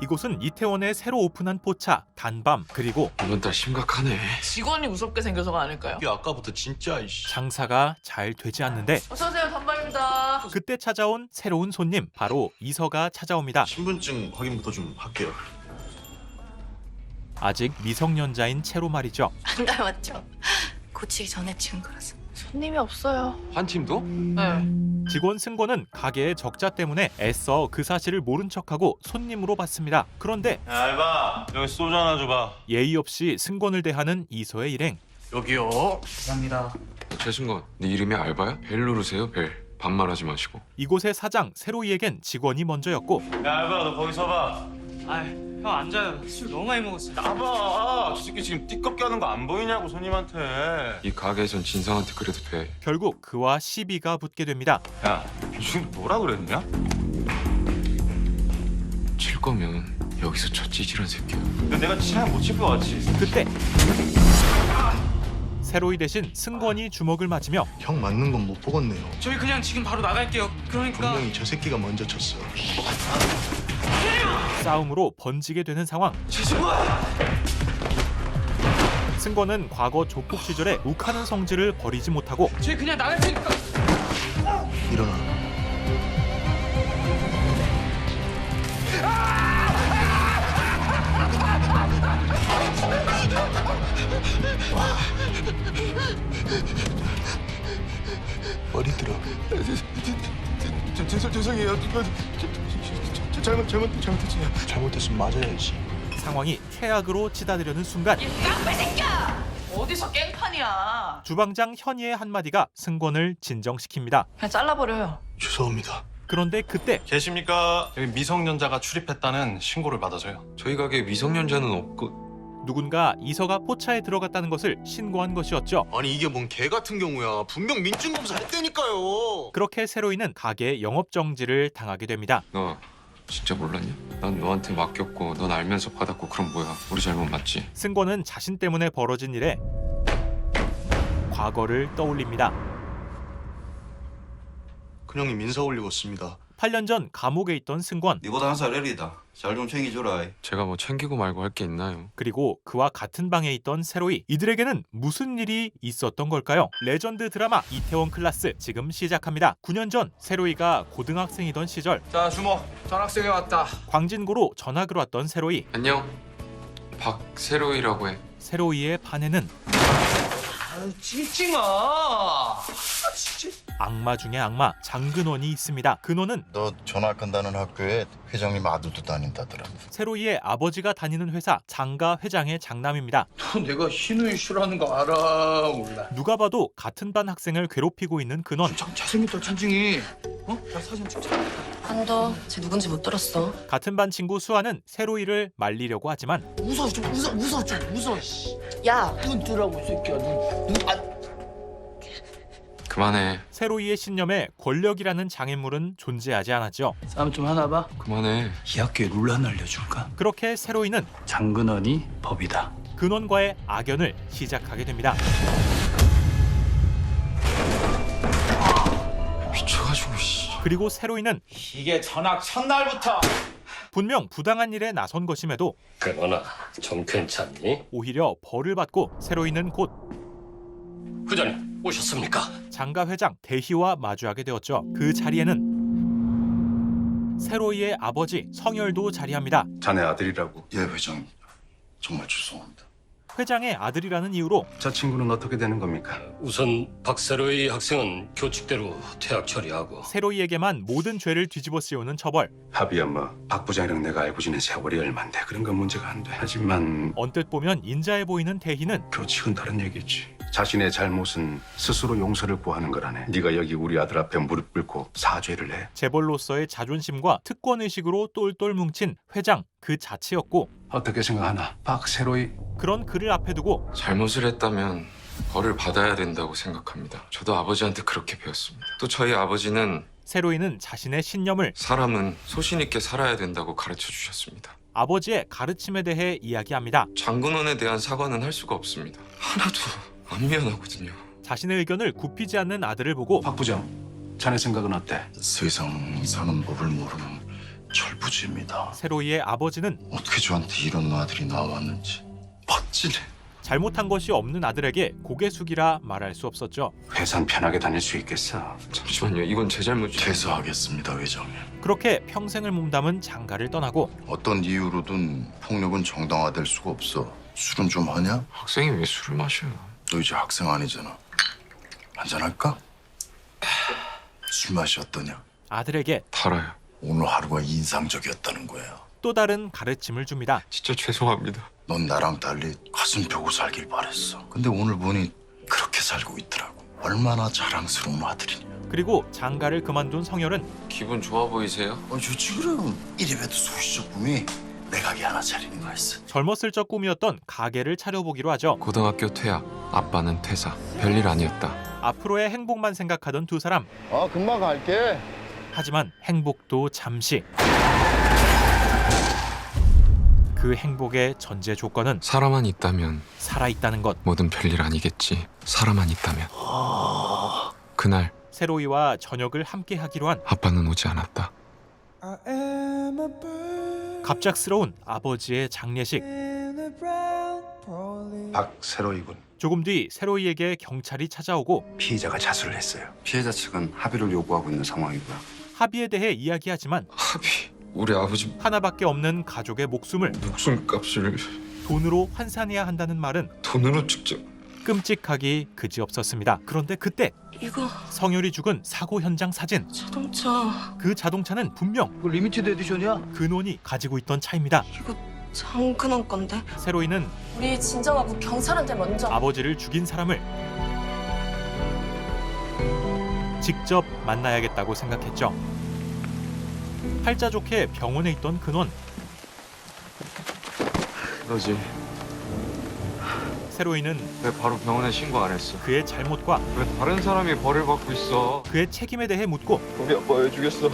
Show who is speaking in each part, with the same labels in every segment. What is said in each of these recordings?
Speaker 1: 이곳은 이태원에 새로 오픈한 포차 단밤, 그리고
Speaker 2: 이번 달 심각하네.
Speaker 3: 직원이 무섭게 생겨서가 아닐까요?
Speaker 4: 이게 아까부터 진짜 이씨.
Speaker 1: 장사가 잘 되지 않는데
Speaker 3: 어서오세요, 단발입니다.
Speaker 1: 그때 찾아온 새로운 손님, 바로 이서가 찾아옵니다.
Speaker 4: 신분증 확인부터 좀 할게요.
Speaker 1: 아직 미성년자인 채로 말이죠.
Speaker 5: 안 닮았죠? 고치기 전에 찍은 거라서.
Speaker 3: 손님이 없어요.
Speaker 2: 한 팀도?
Speaker 3: 네.
Speaker 1: 직원 승권은 가게의 적자 때문에 애써 그 사실을 모른 척하고 손님으로 받습니다. 그런데
Speaker 4: 야, 알바 여기 소주 하나 줘봐.
Speaker 1: 예의 없이 승권을 대하는 이서의 일행.
Speaker 4: 여기요.
Speaker 2: 최승건, 네 이름이 알바야? 벨 누르세요, 벨. 반말하지 마시고.
Speaker 1: 이곳의 사장 세로이에겐 직원이 먼저였고
Speaker 4: 야, 알바 너 거기 서봐.
Speaker 6: 형 앉아요. 술 너무 많이 먹었어요.
Speaker 4: 나봐. 저 새끼 지금 띠껍게 하는 거 안 보이냐고 손님한테.
Speaker 2: 이 가게에선 진상한테 그래도 돼.
Speaker 1: 결국 그와 시비가 붙게 됩니다.
Speaker 4: 야, 지금 뭐라 그랬냐?
Speaker 2: 칠 거면 여기서 저 찌질한 새끼야.
Speaker 4: 야, 내가 치아 못 칠 거 같지?
Speaker 1: 그때 세로이 대신 승권이 주먹을 맞으며
Speaker 7: 형 맞는 건 못 보겠네요.
Speaker 6: 저희 그냥 지금 바로 나갈게요. 그러니까
Speaker 7: 분명히 저 새끼가 먼저 쳤어.
Speaker 1: 싸움으로 번지게 되는 상황. 승권은 과거 조폭 시절에 욱하는 성질을 버리지 못하고
Speaker 6: 저희 그냥 나갈 테니까.
Speaker 7: 일어나. 머리 들어.
Speaker 4: 죄송해요. 잘못했어요.
Speaker 7: 잘못했으면 맞아야지.
Speaker 1: 상황이 최악으로 치닫으려는 순간
Speaker 3: 어디서 깽판이야?
Speaker 1: 주방장 현희의 한마디가 승권을 진정시킵니다.
Speaker 3: 그냥 잘라버려요.
Speaker 7: 죄송합니다.
Speaker 1: 그런데 그때
Speaker 4: 계십니까? 여기 미성년자가 출입했다는 신고를 받아서요.
Speaker 2: 저희 가게에 미성년자는 없고.
Speaker 1: 누군가 이서가 포차에 들어갔다는 것을 신고한 것이었죠.
Speaker 4: 아니 이게 뭔 개 같은 경우야. 분명 민증검사 했다니까요.
Speaker 1: 그렇게 세로이는 가게의 영업정지를 당하게 됩니다.
Speaker 2: 너 진짜 몰랐냐? 난 너한테 맡겼고 넌 알면서 받았고 그럼 뭐야? 우리 잘못 맞지?
Speaker 1: 승권은 자신 때문에 벌어진 일에 과거를 떠올립니다.
Speaker 7: 큰형이 민사 올리고 씁니다.
Speaker 1: 8년 전 감옥에 있던 승권,
Speaker 8: 니보다 한 살 어리다. 잘 좀 챙겨줘라.
Speaker 2: 제가 뭐 챙기고 말고 할 게 있나요?
Speaker 1: 그리고 그와 같은 방에 있던 세로이. 이들에게는 무슨 일이 있었던 걸까요? 레전드 드라마 이태원 클라스 지금 시작합니다. 9년 전 세로이가 고등학생이던 시절
Speaker 6: 자, 주모. 전학생이 왔다.
Speaker 1: 광진구로 전학을 왔던 세로이.
Speaker 2: 안녕. 박세로이라고 해.
Speaker 1: 세로이의 반에는
Speaker 6: 찡찡아.
Speaker 1: 악마 중의 악마 장근원이 있습니다. 근원은
Speaker 8: 너 전학한다는 학교에 회장님 아들도 다닌다더라.
Speaker 1: 세로이의 아버지가 다니는 회사 장가 회장의 장남입니다.
Speaker 6: 너 내가 신우이 싫어하는 거 알아? 몰라.
Speaker 1: 누가 봐도 같은 반 학생을 괴롭히고 있는 근원.
Speaker 6: 참 잘생겼다, 찬징이. 나 사진 찍자.
Speaker 5: 한도 쟤 누군지 못 들었어.
Speaker 1: 같은 반 친구 수아는 세로이를 말리려고 하지만
Speaker 6: 웃어, 좀 웃어.
Speaker 5: 야,
Speaker 6: 눈 뜨라고, 이 새끼야. 눈. 아.
Speaker 2: 그만해.
Speaker 1: 세로이의 신념에 권력이라는 장애물은 존재하지 않았죠.
Speaker 6: 싸움 좀 하나 봐.
Speaker 2: 그만해.
Speaker 6: 이 학교의 룰 하나 알려줄까?
Speaker 1: 그렇게 세로이는
Speaker 6: 장근원이 법이다.
Speaker 1: 근원과의 악연을 시작하게 됩니다.
Speaker 2: 미쳐가지고 씨.
Speaker 1: 그리고 세로이는
Speaker 6: 이게 전학 첫날부터.
Speaker 1: 분명 부당한 일에 나선 것임에도
Speaker 9: 그러나 좀 괜찮니?
Speaker 1: 오히려 벌을 받고 세로이는 곧
Speaker 9: 부장님 오셨습니까?
Speaker 1: 장가 회장 대희와 마주하게 되었죠. 그 자리에는 세로이의 아버지 성열도 자리합니다.
Speaker 8: 자네 아들이라고. 예, 회장님. 정말 죄송합니다.
Speaker 1: 회장의 아들이라는 이유로
Speaker 8: 저 친구는 어떻게 되는 겁니까?
Speaker 9: 우선 박세로이 학생은 교칙대로 퇴학 처리하고
Speaker 1: 세로이에게만 모든 죄를 뒤집어 씌우는 처벌.
Speaker 8: 합의야 뭐. 박 부장이랑 내가 알고 지낸 세월이 얼만데 그런 건 문제가 안 돼. 하지만
Speaker 1: 언뜻 보면 인자해 보이는 대희는
Speaker 8: 교칙은 다른 얘기지. 자신의 잘못은 스스로 용서를 구하는 거라네. 네가 여기 우리 아들 앞에 무릎 꿇고 사죄를 해.
Speaker 1: 재벌로서의 자존심과 특권의식으로 똘똘 뭉친 회장 그 자체였고,
Speaker 8: 어떻게 생각하나? 박세로이.
Speaker 1: 그런 그를 앞에 두고
Speaker 2: 잘못을 했다면 벌을 받아야 된다고 생각합니다. 저도 아버지한테 그렇게 배웠습니다. 또 저희 아버지는
Speaker 1: 세로이는 자신의 신념을
Speaker 2: 사람은 소신 있게 살아야 된다고 가르쳐 주셨습니다.
Speaker 1: 아버지의 가르침에 대해 이야기합니다.
Speaker 2: 장군원에 대한 사과는 할 수가 없습니다. 하나도 안 미안하거든요.
Speaker 1: 자신의 의견을 굽히지 않는 아들을 보고
Speaker 8: 박 부장, 자네 생각은 어때?
Speaker 4: 세상 사는 법을 모르는
Speaker 7: 철부지입니다.
Speaker 1: 세로이의 아버지는
Speaker 7: 어떻게 저한테 이런 아들이 나왔는지 멋지네.
Speaker 1: 잘못한 것이 없는 아들에게 고개 숙이라 말할 수 없었죠.
Speaker 8: 회사는 편하게 다닐 수 있겠어.
Speaker 2: 잠시만요. 이건 제 잘못이에요.
Speaker 7: 퇴사하겠습니다, 회장님.
Speaker 1: 그렇게 평생을 몸담은 장가를 떠나고
Speaker 7: 어떤 이유로든 폭력은 정당화될 수가 없어. 술은 좀 하냐?
Speaker 2: 학생이 왜 술을 마셔요?
Speaker 7: 너 이제 학생 아니잖아. 한잔할까? 술 맛이 어떠냐?
Speaker 1: 아들에게
Speaker 2: 달아요.
Speaker 7: 오늘 하루가 인상적이었다는 거야.
Speaker 1: 또 다른 가르침을 줍니다.
Speaker 2: 진짜 죄송합니다.
Speaker 7: 넌 나랑 달리 가슴 펴고 살길 바랬어. 근데 오늘 보니 그렇게 살고 있더라고. 얼마나 자랑스러운 아들이냐.
Speaker 1: 그리고 장가를 그만둔 성열은
Speaker 2: 기분 좋아 보이세요?
Speaker 7: 좋지 그럼. 이래봬도 소시적 꿈이 내 가게 하나 차리는 거였어.
Speaker 1: 젊었을 적 꿈이었던 가게를 차려보기로 하죠.
Speaker 2: 고등학교 퇴학, 아빠는 퇴사. 별일 아니었다.
Speaker 1: 앞으로의 행복만 생각하던 두 사람.
Speaker 7: 금방 갈게.
Speaker 1: 하지만 행복도 잠시. 그 행복의 전제 조건은
Speaker 2: 사람만 있다면
Speaker 1: 살아있다는 것.
Speaker 2: 뭐든 별일 아니겠지. 사람만 있다면. 그날
Speaker 1: 세로이와 저녁을 함께 하기로 한
Speaker 2: 아빠는 오지 않았다.
Speaker 1: 갑작스러운 아버지의 장례식.
Speaker 8: 박세로이군.
Speaker 1: 조금 뒤 세로이에게 경찰이 찾아오고
Speaker 8: 피의자가 자수를 했어요.
Speaker 10: 피해자 측은 합의를 요구하고 있는 상황이고요.
Speaker 1: 합의에 대해 이야기하지만
Speaker 2: 합의. 우리 아버지
Speaker 1: 하나밖에 없는 가족의 목숨을
Speaker 2: 목숨값을
Speaker 1: 돈으로 환산해야 한다는 말은
Speaker 2: 돈으로 직접.
Speaker 1: 끔찍하기 그지없었습니다. 그런데 그때
Speaker 5: 이거
Speaker 1: 성열이 죽은 사고 현장 사진.
Speaker 5: 자동차.
Speaker 1: 그 자동차는 분명
Speaker 6: 이거 리미티드 에디션이야?
Speaker 1: 근원이 가지고 있던 차입니다.
Speaker 5: 이거 장근원 건데.
Speaker 1: 세로이는
Speaker 5: 우리 진정하고 경찰한테 먼저.
Speaker 1: 아버지를 죽인 사람을 직접 만나야겠다고 생각했죠. 팔자 좋게 병원에 있던 근원.
Speaker 2: 너지.
Speaker 1: 세로이는
Speaker 2: 왜 바로 병원에 신고 안 했어?
Speaker 1: 그의 잘못과
Speaker 2: 왜 다른 사람이 벌을 받고 있어?
Speaker 1: 그의 책임에 대해 묻고
Speaker 2: 우리 아빠 왜 죽였어?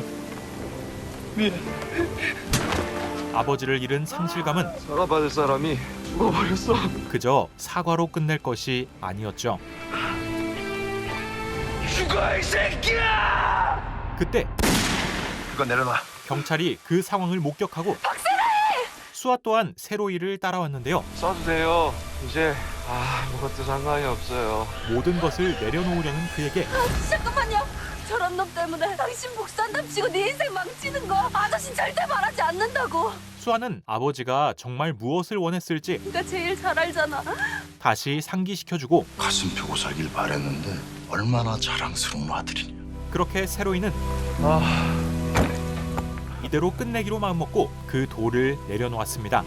Speaker 1: 아버지를 잃은 상실감은
Speaker 2: 사과받을 사람이 죽어버렸어.
Speaker 1: 그저 사과로 끝낼 것이 아니었죠.
Speaker 6: 죽어 이 새끼야!
Speaker 1: 그때
Speaker 8: 그거 내려놔.
Speaker 1: 경찰이 그 상황을 목격하고 수아 또한 세로이를 따라왔는데요.
Speaker 2: 써주세요. 이제 아무것도 상관이 없어요.
Speaker 1: 모든 것을 내려놓으려는 그에게
Speaker 5: 잠깐만요. 저런 놈 때문에 당신 목산답시고 네 인생 망치는 거 아저씨 절대 말하지 않는다고.
Speaker 1: 수아는 아버지가 정말 무엇을 원했을지
Speaker 5: 네가 제일 잘 알잖아.
Speaker 1: 다시 상기시켜주고
Speaker 7: 가슴 펴고 살길 바랬는데 얼마나 자랑스러운 아들이냐.
Speaker 1: 그렇게 세로이는 이대로 끝내기로 마음먹고 그 돌을 내려놓았습니다.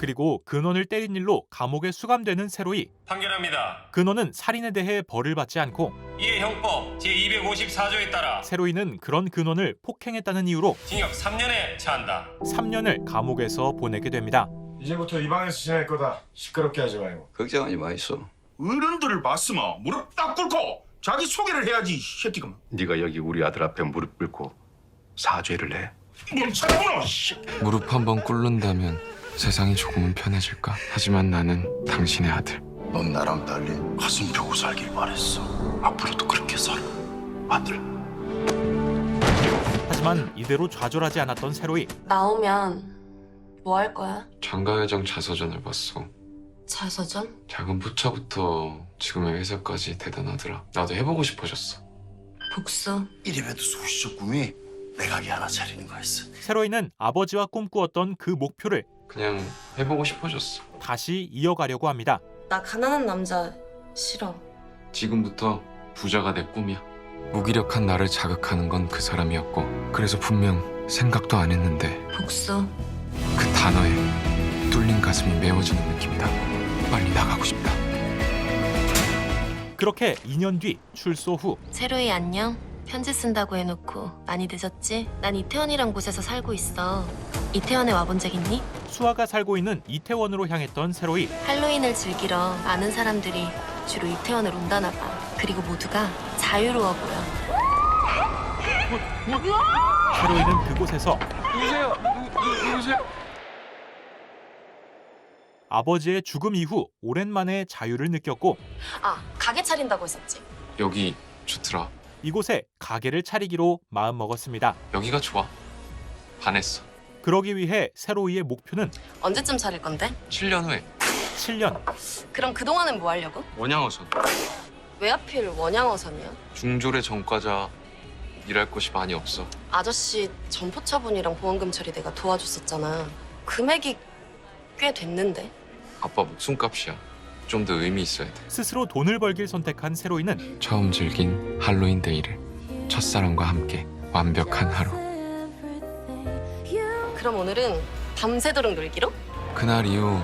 Speaker 1: 그리고 근원을 때린 일로 감옥에 수감되는 세로이.
Speaker 9: 판결합니다.
Speaker 1: 근원은 살인에 대해 벌을 받지 않고
Speaker 9: 이에 형법 제254조에 따라
Speaker 1: 세로이는 그런 근원을 폭행했다는 이유로
Speaker 9: 징역 3년에 처한다.
Speaker 1: 3년을 감옥에서 보내게 됩니다.
Speaker 4: 이제부터 이 방에서 지낼 거다. 시끄럽게 하지 말고.
Speaker 10: 걱정하지 마이소.
Speaker 4: 어른들을 봤으면 무릎 딱 꿇고 자기 소개를 해야지, 이 새끼가.
Speaker 8: 네가 여기 우리 아들 앞에 무릎 꿇고 사죄를 해.
Speaker 4: 뭘 찾아보노, 씨.
Speaker 2: 무릎 한번 꿇는다면 세상이 조금은 편해질까? 하지만 나는 당신의 아들.
Speaker 7: 넌 나랑 달리 가슴 펴고 살길 바랬어. 앞으로도 그렇게 살아, 아들.
Speaker 1: 하지만 이대로 좌절하지 않았던 세로이.
Speaker 5: 나오면 뭐 할 거야?
Speaker 2: 장가회장 자서전을 봤어.
Speaker 5: 자서전?
Speaker 2: 작은 포차부터 지금의 회사까지 대단하더라. 나도 해보고 싶어졌어.
Speaker 5: 복수?
Speaker 7: 이래봬도 소시적 꿈이 내 가게 하나 차리는 거였어.
Speaker 1: 세로이는 아버지와 꿈꾸었던 그 목표를
Speaker 2: 그냥 해보고 싶어졌어.
Speaker 1: 다시 이어가려고 합니다.
Speaker 5: 나 가난한 남자 싫어.
Speaker 2: 지금부터 부자가 내 꿈이야. 무기력한 나를 자극하는 건 그 사람이었고, 그래서 분명 생각도 안 했는데
Speaker 5: 복수?
Speaker 2: 그 단어에 뚫린 가슴이 메워지는 느낌이다. 빨리 나가고 싶다.
Speaker 1: 그렇게 2년 뒤 출소 후
Speaker 5: 세로이 안녕. 편지 쓴다고 해놓고 많이 늦었지? 난 이태원이란 곳에서 살고 있어. 이태원에 와본 적 있니?
Speaker 1: 수아가 살고 있는 이태원으로 향했던 세로이.
Speaker 5: 할로윈을 즐기러 아는 사람들이 주로 이태원을 온다나 봐. 그리고 모두가 자유로워 보여.
Speaker 1: 세로이는 그곳에서
Speaker 2: 누구세요?
Speaker 1: 아버지의 죽음 이후 오랜만에 자유를 느꼈고
Speaker 5: 아, 가게 차린다고 했었지?
Speaker 2: 여기 좋더라.
Speaker 1: 이곳에 가게를 차리기로 마음먹었습니다.
Speaker 2: 여기가 좋아. 반했어.
Speaker 1: 그러기 위해 세로이의 목표는
Speaker 5: 언제쯤 차릴 건데?
Speaker 2: 7년 후에
Speaker 1: 7년.
Speaker 5: 그럼 그동안은 뭐 하려고?
Speaker 2: 원양어선.
Speaker 5: 왜 하필 원양어선이야?
Speaker 2: 중졸의 전과자 일할 곳이 많이 없어.
Speaker 5: 아저씨 점포 처분이랑 보험금 처리 내가 도와줬었잖아. 금액이 꽤 됐는데.
Speaker 2: 아빠 목숨값이야. 좀 더 의미 있어야 돼.
Speaker 1: 스스로 돈을 벌길 선택한 세로이는
Speaker 2: 처음 즐긴 할로윈 데이를 첫사랑과 함께 완벽한 하루.
Speaker 5: 그럼 오늘은 밤새도록 놀기로?
Speaker 2: 그날 이후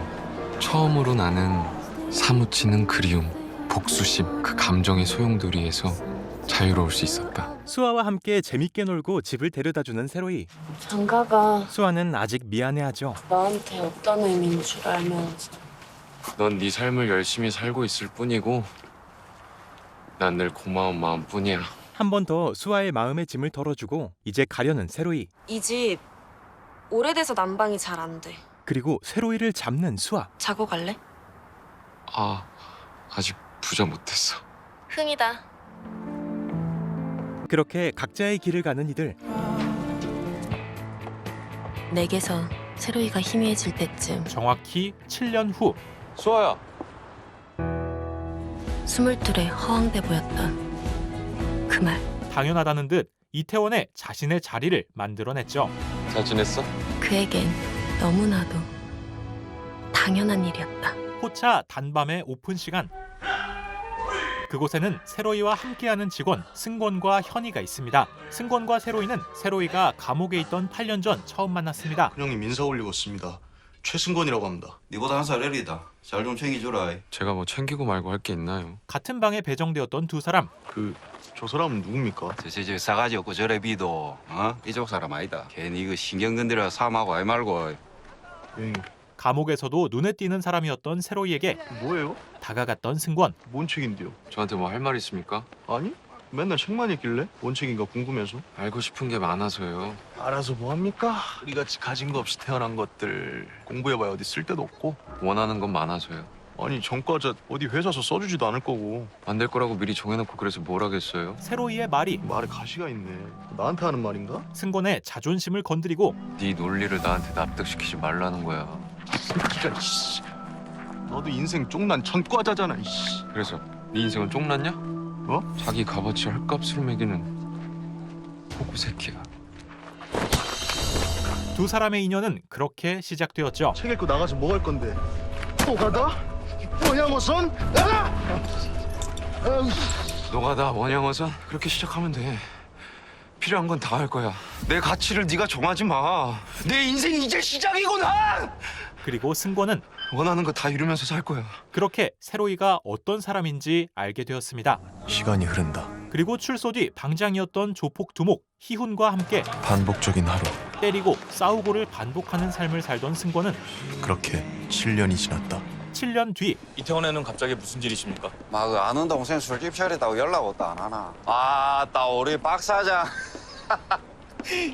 Speaker 2: 처음으로 나는 사무치는 그리움, 복수심, 그 감정의 소용돌이에서 자유로울 수 있었다.
Speaker 11: 수아와 함께 재밌게 놀고 집을 데려다주는 세로이.
Speaker 5: 장가가
Speaker 11: 수아는 아직 미안해하죠.
Speaker 5: 나한테 어떤 의미인 줄 알면서.
Speaker 2: 넌 네 삶을 열심히 살고 있을 뿐이고 난 늘 고마운 마음뿐이야.
Speaker 11: 한 번 더 수아의 마음의 짐을 덜어주고 이제 가려는 세로이.
Speaker 5: 이 집 오래돼서 난방이 잘 안 돼.
Speaker 11: 그리고 세로이를 잡는 수아.
Speaker 5: 자고 갈래?
Speaker 2: 아직 부자 못했어.
Speaker 5: 흥이다.
Speaker 11: 그렇게 각자의 길을 가는 이들.
Speaker 5: 내게서 세로이가 희미해질 때쯤
Speaker 1: 정확히 7년 후
Speaker 2: 수아야.
Speaker 5: 22에 허황돼 보였던 그 말.
Speaker 1: 당연하다는 듯 이태원에 자신의 자리를 만들어냈죠.
Speaker 2: 잘 지냈어?
Speaker 5: 그에겐 너무나도 당연한 일이었다.
Speaker 1: 포차 단밤의 오픈 시간. 그곳에는 세로이와 함께하는 직원 승권과 현이가 있습니다. 승권과 세로이는 세로이가 감옥에 있던 8년 전 처음 만났습니다.
Speaker 7: 큰형님 인사 올리겠습니다. 최승권이라고 합니다. 니보다 한 살 어리다. 잘 좀 챙겨줘라.
Speaker 2: 제가 뭐 챙기고 말고 할 게 있나요?
Speaker 1: 같은 방에 배정되었던 두 사람.
Speaker 7: 저 사람은 누굽니까?
Speaker 10: 저 싸가지 없고 저래 비도 이쪽 사람 아니다. 괜히 이거 신경 건드려 사람하고 아이 말고.
Speaker 1: 감옥에서도 눈에 띄는 사람이었던 세로이에게
Speaker 7: 뭐예요?
Speaker 1: 다가갔던 승권.
Speaker 7: 뭔 책인데요?
Speaker 2: 저한테 뭐 할 말 있습니까?
Speaker 7: 아니? 맨날 책만 읽길래? 뭔 책인가 궁금해서.
Speaker 2: 알고 싶은 게 많아서요.
Speaker 7: 알아서 뭐합니까? 우리같이 가진 거 없이 태어난 것들 공부해봐야 어디 쓸데도 없고.
Speaker 2: 원하는 건 많아서요.
Speaker 7: 아니 전과자 어디 회사서 써주지도 않을 거고.
Speaker 2: 안 될 거라고 미리 정해놓고 그래서 뭘 하겠어요?
Speaker 1: 세로이의 말이
Speaker 7: 말에 가시가 있네. 나한테 하는 말인가?
Speaker 1: 승권의 자존심을 건드리고
Speaker 2: 네 논리를 나한테 납득시키지 말라는 거야.
Speaker 7: 새끼가 이씨. 너도 인생 쪽난 전과자잖아 이씨.
Speaker 2: 그래서 네 인생은 쫑났냐?
Speaker 7: 뭐?
Speaker 2: 자기 값어치 헐값을 매기는 호구 새끼야.
Speaker 1: 두 사람의 인연은 그렇게 시작되었죠.
Speaker 7: 책 읽고 나가서 뭐 할 건데? 또 가다? 원양어선? 나가!
Speaker 2: 노가다 원양어선 그렇게 시작하면 돼. 필요한 건 다 할 거야. 내 가치를 네가 정하지 마. 내 인생이 이제 시작이구나.
Speaker 1: 그리고 승권은
Speaker 2: 원하는 거 다 이루면서 살 거야.
Speaker 1: 그렇게 세로이가 어떤 사람인지 알게 되었습니다.
Speaker 7: 시간이 흐른다.
Speaker 1: 그리고 출소 뒤 방장이었던 조폭 두목 희훈과 함께
Speaker 7: 반복적인 하루.
Speaker 1: 때리고 싸우고를 반복하는 삶을 살던 승권은
Speaker 7: 그렇게 7년이 지났다.
Speaker 1: 7년 뒤
Speaker 11: 이태원에는 갑자기 무슨 일이십니까?
Speaker 10: 막 아는 동생 술집 차리다고 연락 왔다 안 하나? 아따 우리 박 사장.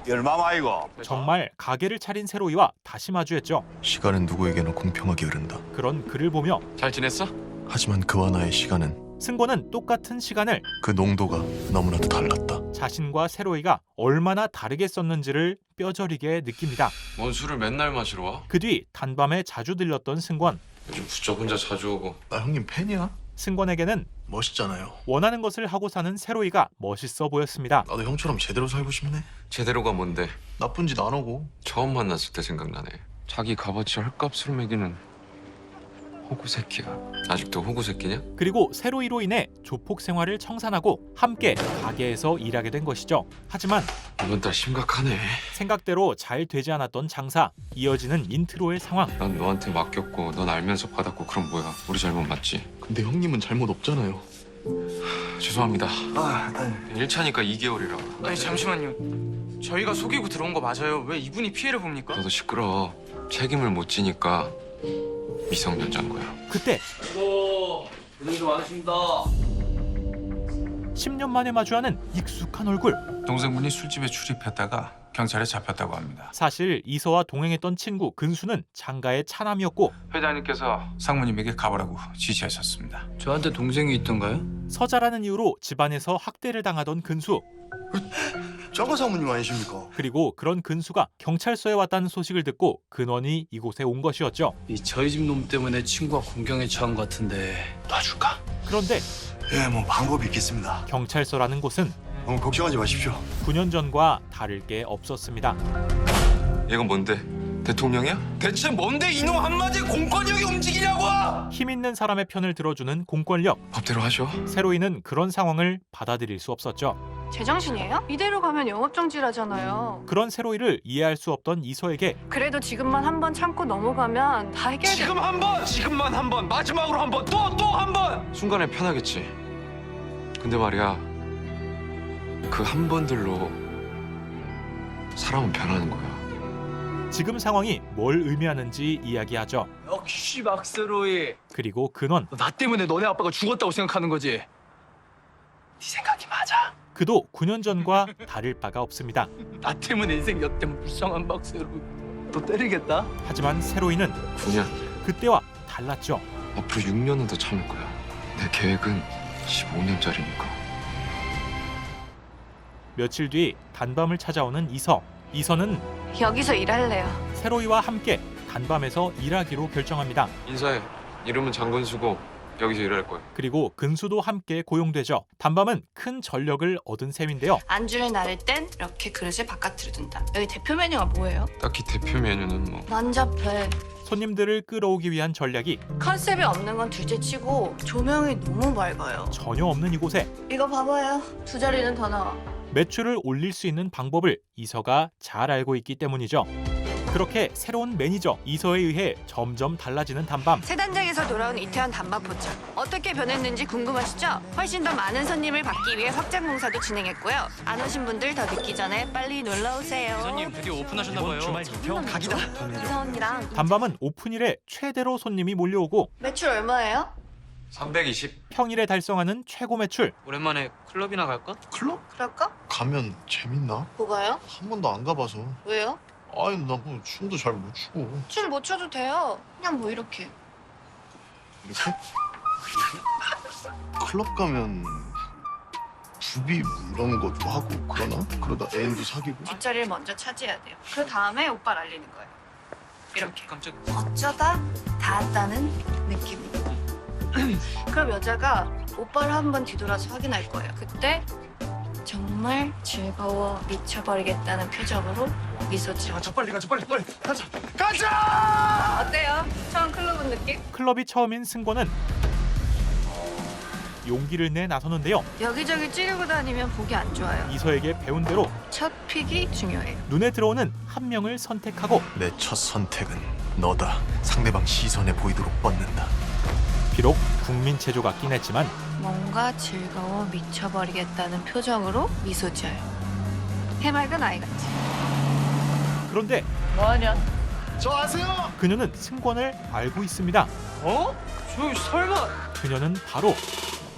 Speaker 10: 얼마나 이거?
Speaker 1: 정말 가게를 차린 세로이와 다시 마주했죠.
Speaker 7: 시간은 누구에게나 공평하게 흐른다.
Speaker 1: 그런 그를 보며
Speaker 2: 잘 지냈어?
Speaker 7: 하지만 그와 나의 시간은
Speaker 1: 승권은 똑같은 시간을
Speaker 7: 그 농도가 너무나도 달랐다.
Speaker 1: 자신과 세로이가 얼마나 다르게 썼는지를 뼈저리게 느낍니다.
Speaker 2: 뭔 술을 맨날 마시러 와?
Speaker 1: 그 뒤 단밤에 자주 들렸던 승권.
Speaker 2: 요즘 부쩍 혼자 자주 오고.
Speaker 7: 나 형님 팬이야?
Speaker 1: 승권에게는
Speaker 7: 멋있잖아요.
Speaker 1: 원하는 것을 하고 사는 세로이가 멋있어 보였습니다.
Speaker 7: 나도 형처럼 제대로 살고 싶네.
Speaker 2: 제대로가 뭔데?
Speaker 7: 나쁜 짓 안 하고.
Speaker 2: 처음 만났을 때 생각나네. 자기 값어치 헐값을 매기는 호구 새끼야. 아직도 호구 새끼냐?
Speaker 1: 그리고 세로이로 인해 조폭 생활을 청산하고 함께 가게에서 일하게 된 것이죠. 하지만
Speaker 2: 이번 달 심각하네.
Speaker 1: 생각대로 잘 되지 않았던 장사. 이어지는 인트로의 상황.
Speaker 2: 난 너한테 맡겼고 넌 알면서 받았고 그럼 뭐야? 우리 잘못 맞지?
Speaker 7: 근데 형님은 잘못 없잖아요.
Speaker 2: 죄송합니다. 1차니까 2개월이라.
Speaker 11: 아니 잠시만요. 저희가 속이고 들어온 거 맞아요. 왜 이분이 피해를 봅니까?
Speaker 2: 너도 시끄러워. 책임을 못 지니까 미성년자인 거야.
Speaker 1: 그때
Speaker 6: 분위기 좀 많으십니다.
Speaker 1: 10년 만에 마주하는 익숙한 얼굴.
Speaker 4: 동생분이 술집에 출입했다가 경찰에 잡혔다고 합니다.
Speaker 1: 사실 이서와 동행했던 친구 근수는 장가의 차남이었고
Speaker 4: 회장님께서 상무님에게 가보라고 지시하셨습니다.
Speaker 11: 저한테 동생이 있던가요?
Speaker 1: 서자라는 이유로 집안에서 학대를 당하던 근수.
Speaker 7: 장가 사모님 아니십니까?
Speaker 1: 그리고 그런 근수가 경찰서에 왔다는 소식을 듣고 근원이 이곳에 온 것이었죠.
Speaker 6: 이 저희 집 놈 때문에 친구가 공경에 처한 것 같은데
Speaker 7: 놔줄까?
Speaker 1: 그런데
Speaker 7: 예, 뭐 방법이 있겠습니다.
Speaker 1: 경찰서라는 곳은
Speaker 7: 너무 걱정하지 마십시오.
Speaker 1: 9년 전과 다를 게 없었습니다.
Speaker 2: 얘건 뭔데? 대통령이야? 대체 뭔데 이놈 한마디에 공권력이 움직이냐고!
Speaker 1: 힘 있는 사람의 편을 들어주는 공권력.
Speaker 2: 법대로 하셔.
Speaker 1: 세로이는 그런 상황을 받아들일 수 없었죠.
Speaker 3: 제정신이에요? 이대로 가면 영업정지라잖아요.
Speaker 1: 그런 세로이를 이해할 수 없던 이서에게
Speaker 3: 그래도 지금만 한번 참고 넘어가면 다 해결돼.
Speaker 2: 지금 한 번! 지금만 한 번! 마지막으로 한 번! 또 한 번! 순간에 편하겠지. 근데 말이야, 그 한 번들로 사람은 변하는 거야.
Speaker 1: 지금 상황이 뭘 의미하는지 이야기하죠.
Speaker 6: 역시 막세로이.
Speaker 1: 그리고 근원.
Speaker 6: 나 때문에 너네 아빠가 죽었다고 생각하는 거지? 네 생각이 맞아.
Speaker 1: 그도 9년 전과 다를 바가 없습니다.
Speaker 6: 나 때문에 인생 역대면 불쌍한 막세로이. 너 때리겠다?
Speaker 1: 하지만 세로이는
Speaker 2: 9년.
Speaker 1: 그때와 달랐죠.
Speaker 2: 앞으로 6년은 더 참을 거야. 내 계획은 15년짜리니까.
Speaker 1: 며칠 뒤 단밤을 찾아오는 이서. 이서는
Speaker 3: 여기서 일할래요.
Speaker 1: 세로이와 함께 단밤에서 일하기로 결정합니다.
Speaker 2: 인사해. 이름은 장건수고 여기서 일할 거야.
Speaker 1: 그리고 근수도 함께 고용되죠. 단밤은 큰 전력을 얻은 셈인데요.
Speaker 3: 안주를 나를 땐 이렇게 그릇을 바깥으로 둔다. 여기 대표 메뉴가 뭐예요?
Speaker 2: 딱히 대표 메뉴는 뭐.
Speaker 3: 난잡해.
Speaker 1: 손님들을 끌어오기 위한 전략이
Speaker 3: 컨셉이 없는 건 둘째치고 조명이 너무 밝아요.
Speaker 1: 전혀 없는 이곳에
Speaker 3: 이거 봐봐요. 두 자리는 더 나와.
Speaker 1: 매출을 올릴 수 있는 방법을 이서가 잘 알고 있기 때문이죠. 그렇게 새로운 매니저 이서에 의해 점점 달라지는 단밤.
Speaker 3: 새 단장에서 돌아온 이태원 단밥 포차. 어떻게 변했는지 궁금하시죠? 훨씬 더 많은 손님을 받기 위해 확장 공사도 진행했고요. 안 오신 분들 더 늦기 전에 빨리 놀러 오세요.
Speaker 6: 손님 드디어 오픈하셨나 봐요.
Speaker 3: 각이다. 이서 언니랑
Speaker 1: 단밤은 오픈일에 최대로 손님이 몰려오고
Speaker 3: 매출 얼마예요?
Speaker 2: 320.
Speaker 1: 평일에 달성하는 최고 매출.
Speaker 11: 오랜만에 클럽이나 갈까?
Speaker 7: 클럽?
Speaker 3: 그럴까?
Speaker 7: 가면 재밌나?
Speaker 3: 뭐가요?
Speaker 7: 한 번도 안 가봐서.
Speaker 3: 왜요?
Speaker 7: 아니 나 뭐 춤도 잘 못 추고.
Speaker 3: 춤 못 춰도 돼요. 그냥 뭐 이렇게.
Speaker 7: 이렇게? 클럽 가면 부비 이런 것도 하고 그러나? 그러다 애인도 사귀고.
Speaker 3: 뒷자리를 먼저 차지해야 돼요. 그 다음에 오빠를 알리는 거예요. 이렇게.
Speaker 11: 깜짝.
Speaker 3: 어쩌다 닿았다는 느낌으로. 그럼 여자가 오빠를 한번 뒤돌아서 확인할 거예요. 그때 정말 즐거워 미쳐버리겠다는 표정으로 미소 지어줘.
Speaker 7: 빨리 가자 빨리 가자.
Speaker 3: 어때요? 처음 클럽은 느낌?
Speaker 1: 클럽이 처음인 승권은 용기를 내 나서는데요.
Speaker 3: 여기저기 찌르고 다니면 보기 안 좋아요.
Speaker 1: 이서에게 배운 대로
Speaker 3: 첫 픽이 중요해요.
Speaker 1: 눈에 들어오는 한 명을 선택하고
Speaker 7: 내 첫 선택은 너다. 상대방 시선에 보이도록 뻗는다.
Speaker 1: 비록 국민 체조 같긴 했지만
Speaker 3: 뭔가 즐거워 미쳐버리겠다는 표정으로 미소 지어요. 해맑은 아이 같지?
Speaker 1: 그런데
Speaker 3: 뭐하냐?
Speaker 7: 저 아세요?
Speaker 1: 그녀는 승권을 알고 있습니다.
Speaker 11: 어? 저 설마
Speaker 1: 그녀는 바로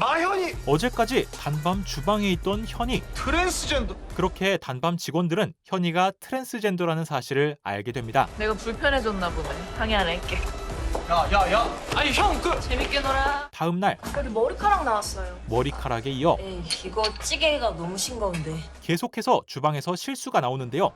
Speaker 7: 마현이
Speaker 1: 어제까지 단밤 주방에 있던 현희.
Speaker 7: 트랜스젠더.
Speaker 1: 그렇게 단밤 직원들은 현희가 트랜스젠더라는 사실을 알게 됩니다.
Speaker 3: 내가 불편해졌나 보네. 항의 안 할게.
Speaker 11: 야야야. 아니 형 그.
Speaker 3: 재밌게 놀아.
Speaker 1: 다음 날
Speaker 3: 여기 머리카락 나왔어요.
Speaker 1: 머리카락에 이어
Speaker 5: 에이, 이거 찌개가 너무 싱거운데.
Speaker 1: 계속해서 주방에서 실수가 나오는데요.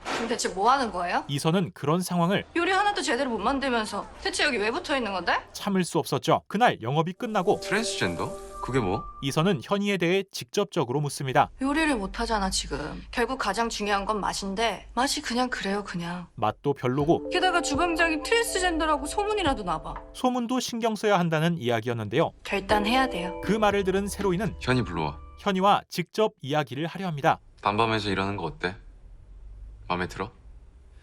Speaker 3: 그럼 대체 뭐 하는 거예요?
Speaker 1: 이서는 그런 상황을
Speaker 3: 요리 하나도 제대로 못 만들면서 대체 여기 왜 붙어 있는 건데?
Speaker 1: 참을 수 없었죠. 그날 영업이 끝나고
Speaker 2: 트랜스젠더? 그게 뭐?
Speaker 1: 이서는 현희에 대해 직접적으로 묻습니다.
Speaker 3: 요리를 못 하잖아 지금. 결국 가장 중요한 건 맛인데 맛이 그냥 그래요 그냥.
Speaker 1: 맛도 별로고
Speaker 3: 게다가 주방장이 트랜스젠더라고 소문이라도 나봐.
Speaker 1: 소문도 신경 써야 한다는 이야기였는데요.
Speaker 3: 결단해야 돼요.
Speaker 1: 그 말을 들은 세로이는
Speaker 2: 현이 불러와.
Speaker 1: 현희와 직접 이야기를 하려 합니다.
Speaker 2: 단밤에서 일하는 거 어때? 마음에 들어?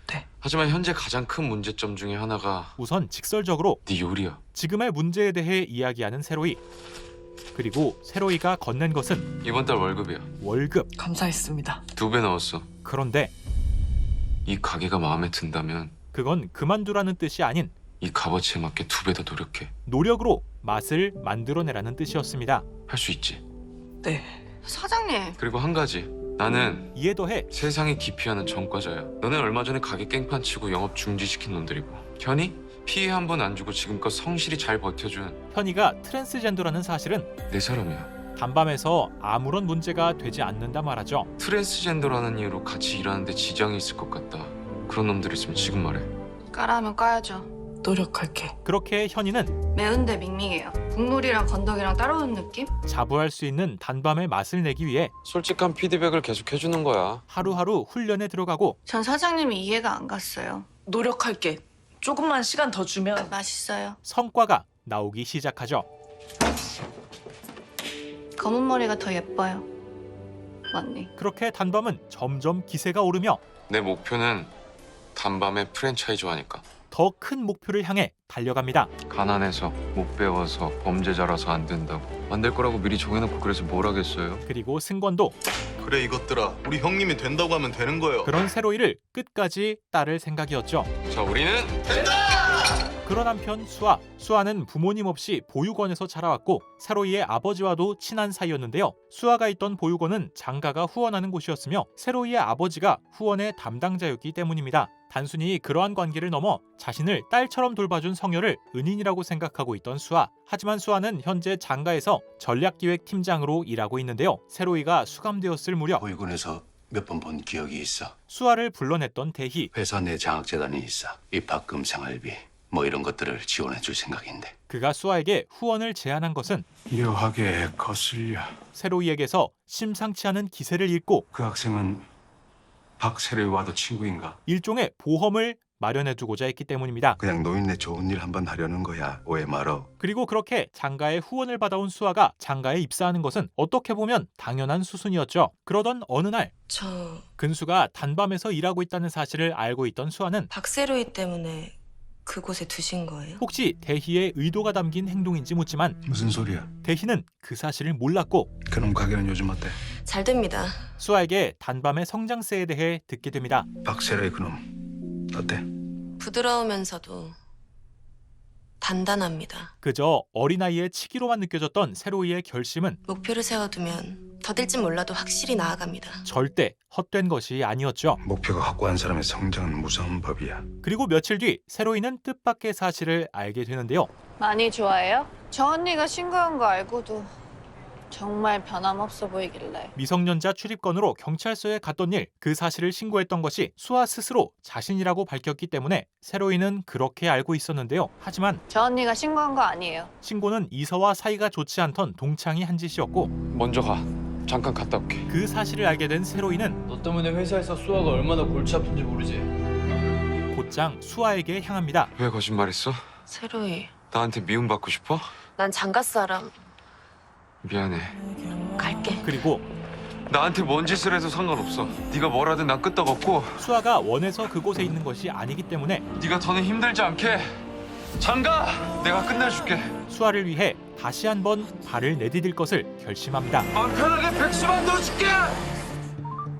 Speaker 3: 네.
Speaker 2: 하지만 현재 가장 큰 문제점 중에 하나가
Speaker 1: 우선 직설적으로
Speaker 2: 네 요리야.
Speaker 1: 지금의 문제에 대해 이야기하는 세로이. 그리고 세로이가 건넨 것은
Speaker 2: 이번 달 월급이야.
Speaker 1: 월급.
Speaker 3: 감사했습니다.
Speaker 2: 2배 넣었어.
Speaker 1: 그런데
Speaker 2: 이 가게가 마음에 든다면
Speaker 1: 그건 그만두라는 뜻이 아닌
Speaker 2: 이 값어치에 맞게 2배 더 노력해.
Speaker 1: 노력으로 맛을 만들어내라는 뜻이었습니다.
Speaker 2: 할 수 있지.
Speaker 3: 사장님.
Speaker 2: 그리고 한 가지. 나는
Speaker 1: 이에 더해
Speaker 2: 세상이 기피하는 전과자야. 너네 얼마 전에 가게 깽판 치고 영업 중지시킨 놈들이고. 현이 피해 한 번 안 주고 지금껏 성실히 잘 버텨준
Speaker 1: 현이가 트랜스젠더라는 사실은
Speaker 2: 내 사람이야.
Speaker 1: 단밤에서 아무런 문제가 되지 않는다 말하죠.
Speaker 2: 트랜스젠더라는 이유로 같이 일하는데 지장이 있을 것 같다. 그런 놈들 있으면 지금 말해.
Speaker 3: 까라면 까야죠.
Speaker 5: 노력할게.
Speaker 1: 그렇게 현이는
Speaker 3: 매운데 밍밍해요. 국물이랑 건더기랑 따로 놓은 느낌?
Speaker 1: 자부할 수 있는 단밤의 맛을 내기 위해
Speaker 2: 솔직한 피드백을 계속 해주는 거야.
Speaker 1: 하루하루 훈련에 들어가고
Speaker 3: 전 사장님이 이해가 안 갔어요.
Speaker 5: 노력할게. 조금만 시간 더 주면.
Speaker 3: 맛있어요.
Speaker 1: 성과가 나오기 시작하죠.
Speaker 3: 검은 머리가 더 예뻐요. 맞니?
Speaker 1: 그렇게 단밤은 점점 기세가 오르며
Speaker 2: 내 목표는 단밤에 프랜차이즈 하니까.
Speaker 1: 더 큰 목표를 향해 달려갑니다.
Speaker 2: 가난해서 못 배워서 범죄자라서 안 된다고. 안 될 거라고 미리 정해놓고 그래서 뭘 하겠어요.
Speaker 1: 그리고 승권도
Speaker 4: 그래 이것들아 우리 형님이 된다고 하면 되는 거예요.
Speaker 1: 그런 세로이를 끝까지 따를 생각이었죠.
Speaker 2: 자, 우리는
Speaker 1: 그런 한편 수아는 부모님 없이 보육원에서 자라왔고 세로이의 아버지와도 친한 사이였는데요. 수아가 있던 보육원은 장가가 후원하는 곳이었으며 세로이의 아버지가 후원의 담당자였기 때문입니다. 단순히 그러한 관계를 넘어 자신을 딸처럼 돌봐준 성녀를 은인이라고 생각하고 있던 수아. 하지만 수아는 현재 장가에서 전략기획팀장으로 일하고 있는데요. 세로이가 수감되었을 무렵
Speaker 8: 보육원에서 몇 번 본 기억이 있어.
Speaker 1: 수아를 불러냈던 대희.
Speaker 8: 회사 내 장학재단이 있어. 입학금, 생활비 뭐 이런 것들을 지원해 줄 생각인데.
Speaker 1: 그가 수아에게 후원을 제안한 것은
Speaker 8: 묘하게 거슬려.
Speaker 1: 세로이에게서 심상치 않은 기세를 잃고
Speaker 8: 그 학생은 박세로이와도 친구인가?
Speaker 1: 일종의 보험을 마련해두고자 했기 때문입니다.
Speaker 8: 그냥 노인네 좋은 일 한번 하려는 거야. 오해 말어.
Speaker 1: 그리고 그렇게 장가의 후원을 받아온 수아가 장가에 입사하는 것은 어떻게 보면 당연한 수순이었죠. 그러던 어느 날
Speaker 5: 저
Speaker 1: 근수가 단밤에서 일하고 있다는 사실을 알고 있던 수아는
Speaker 5: 박세로이 때문에 그곳에 두신 거예요?
Speaker 1: 혹시 대희의 의도가 담긴 행동인지 묻지만
Speaker 8: 무슨 소리야?
Speaker 1: 대희는 그 사실을 몰랐고
Speaker 8: 그럼 가게는 요즘 어때?
Speaker 5: 잘 됩니다.
Speaker 1: 수아에게 단밤의 성장세에 대해 듣게 됩니다.
Speaker 8: 박세로이 그놈 어때?
Speaker 5: 부드러우면서도 단단합니다.
Speaker 1: 그저 어린아이의 치기로만 느껴졌던 세로이의 결심은
Speaker 5: 목표를 세워두면 더딜진 몰라도 확실히 나아갑니다.
Speaker 1: 절대 헛된 것이 아니었죠.
Speaker 8: 목표가 확고한 사람의 성장은 무서운 법이야.
Speaker 1: 그리고 며칠 뒤 세로이는 뜻밖의 사실을 알게 되는데요.
Speaker 3: 많이 좋아해요? 저 언니가 신고한 거 알고도 정말 변함없어 보이길래.
Speaker 1: 미성년자 출입건으로 경찰서에 갔던 일, 그 사실을 신고했던 것이 수아 스스로 자신이라고 밝혔기 때문에 세로이는 그렇게 알고 있었는데요. 하지만
Speaker 3: 저 언니가 신고한 거 아니에요.
Speaker 1: 신고는 이서와 사이가 좋지 않던 동창이 한 짓이었고
Speaker 2: 먼저 가. 잠깐 갔다 올게.
Speaker 1: 그 사실을 알게 된 세로이는
Speaker 6: 너 때문에 회사에서 수아가 얼마나 골치 아픈지 모르지.
Speaker 1: 곧장 수아에게 향합니다.
Speaker 2: 왜 거짓말했어?
Speaker 5: 세로이,
Speaker 2: 나한테 미움받고 싶어?
Speaker 5: 난 장가 사람.
Speaker 2: 미안해.
Speaker 5: 갈게.
Speaker 1: 그리고
Speaker 2: 나한테 뭔 짓을 해도 상관없어. 네가 뭘 하든 난 끄떡없고.
Speaker 1: 수아가 원해서 그곳에 있는 것이 아니기 때문에
Speaker 2: 네가 더는 힘들지 않게 장가 내가 끝내줄게.
Speaker 1: 수아를 위해 다시 한번 발을 내디딜 것을 결심합니다.
Speaker 2: 맘 편하게 백수만 넣어줄게.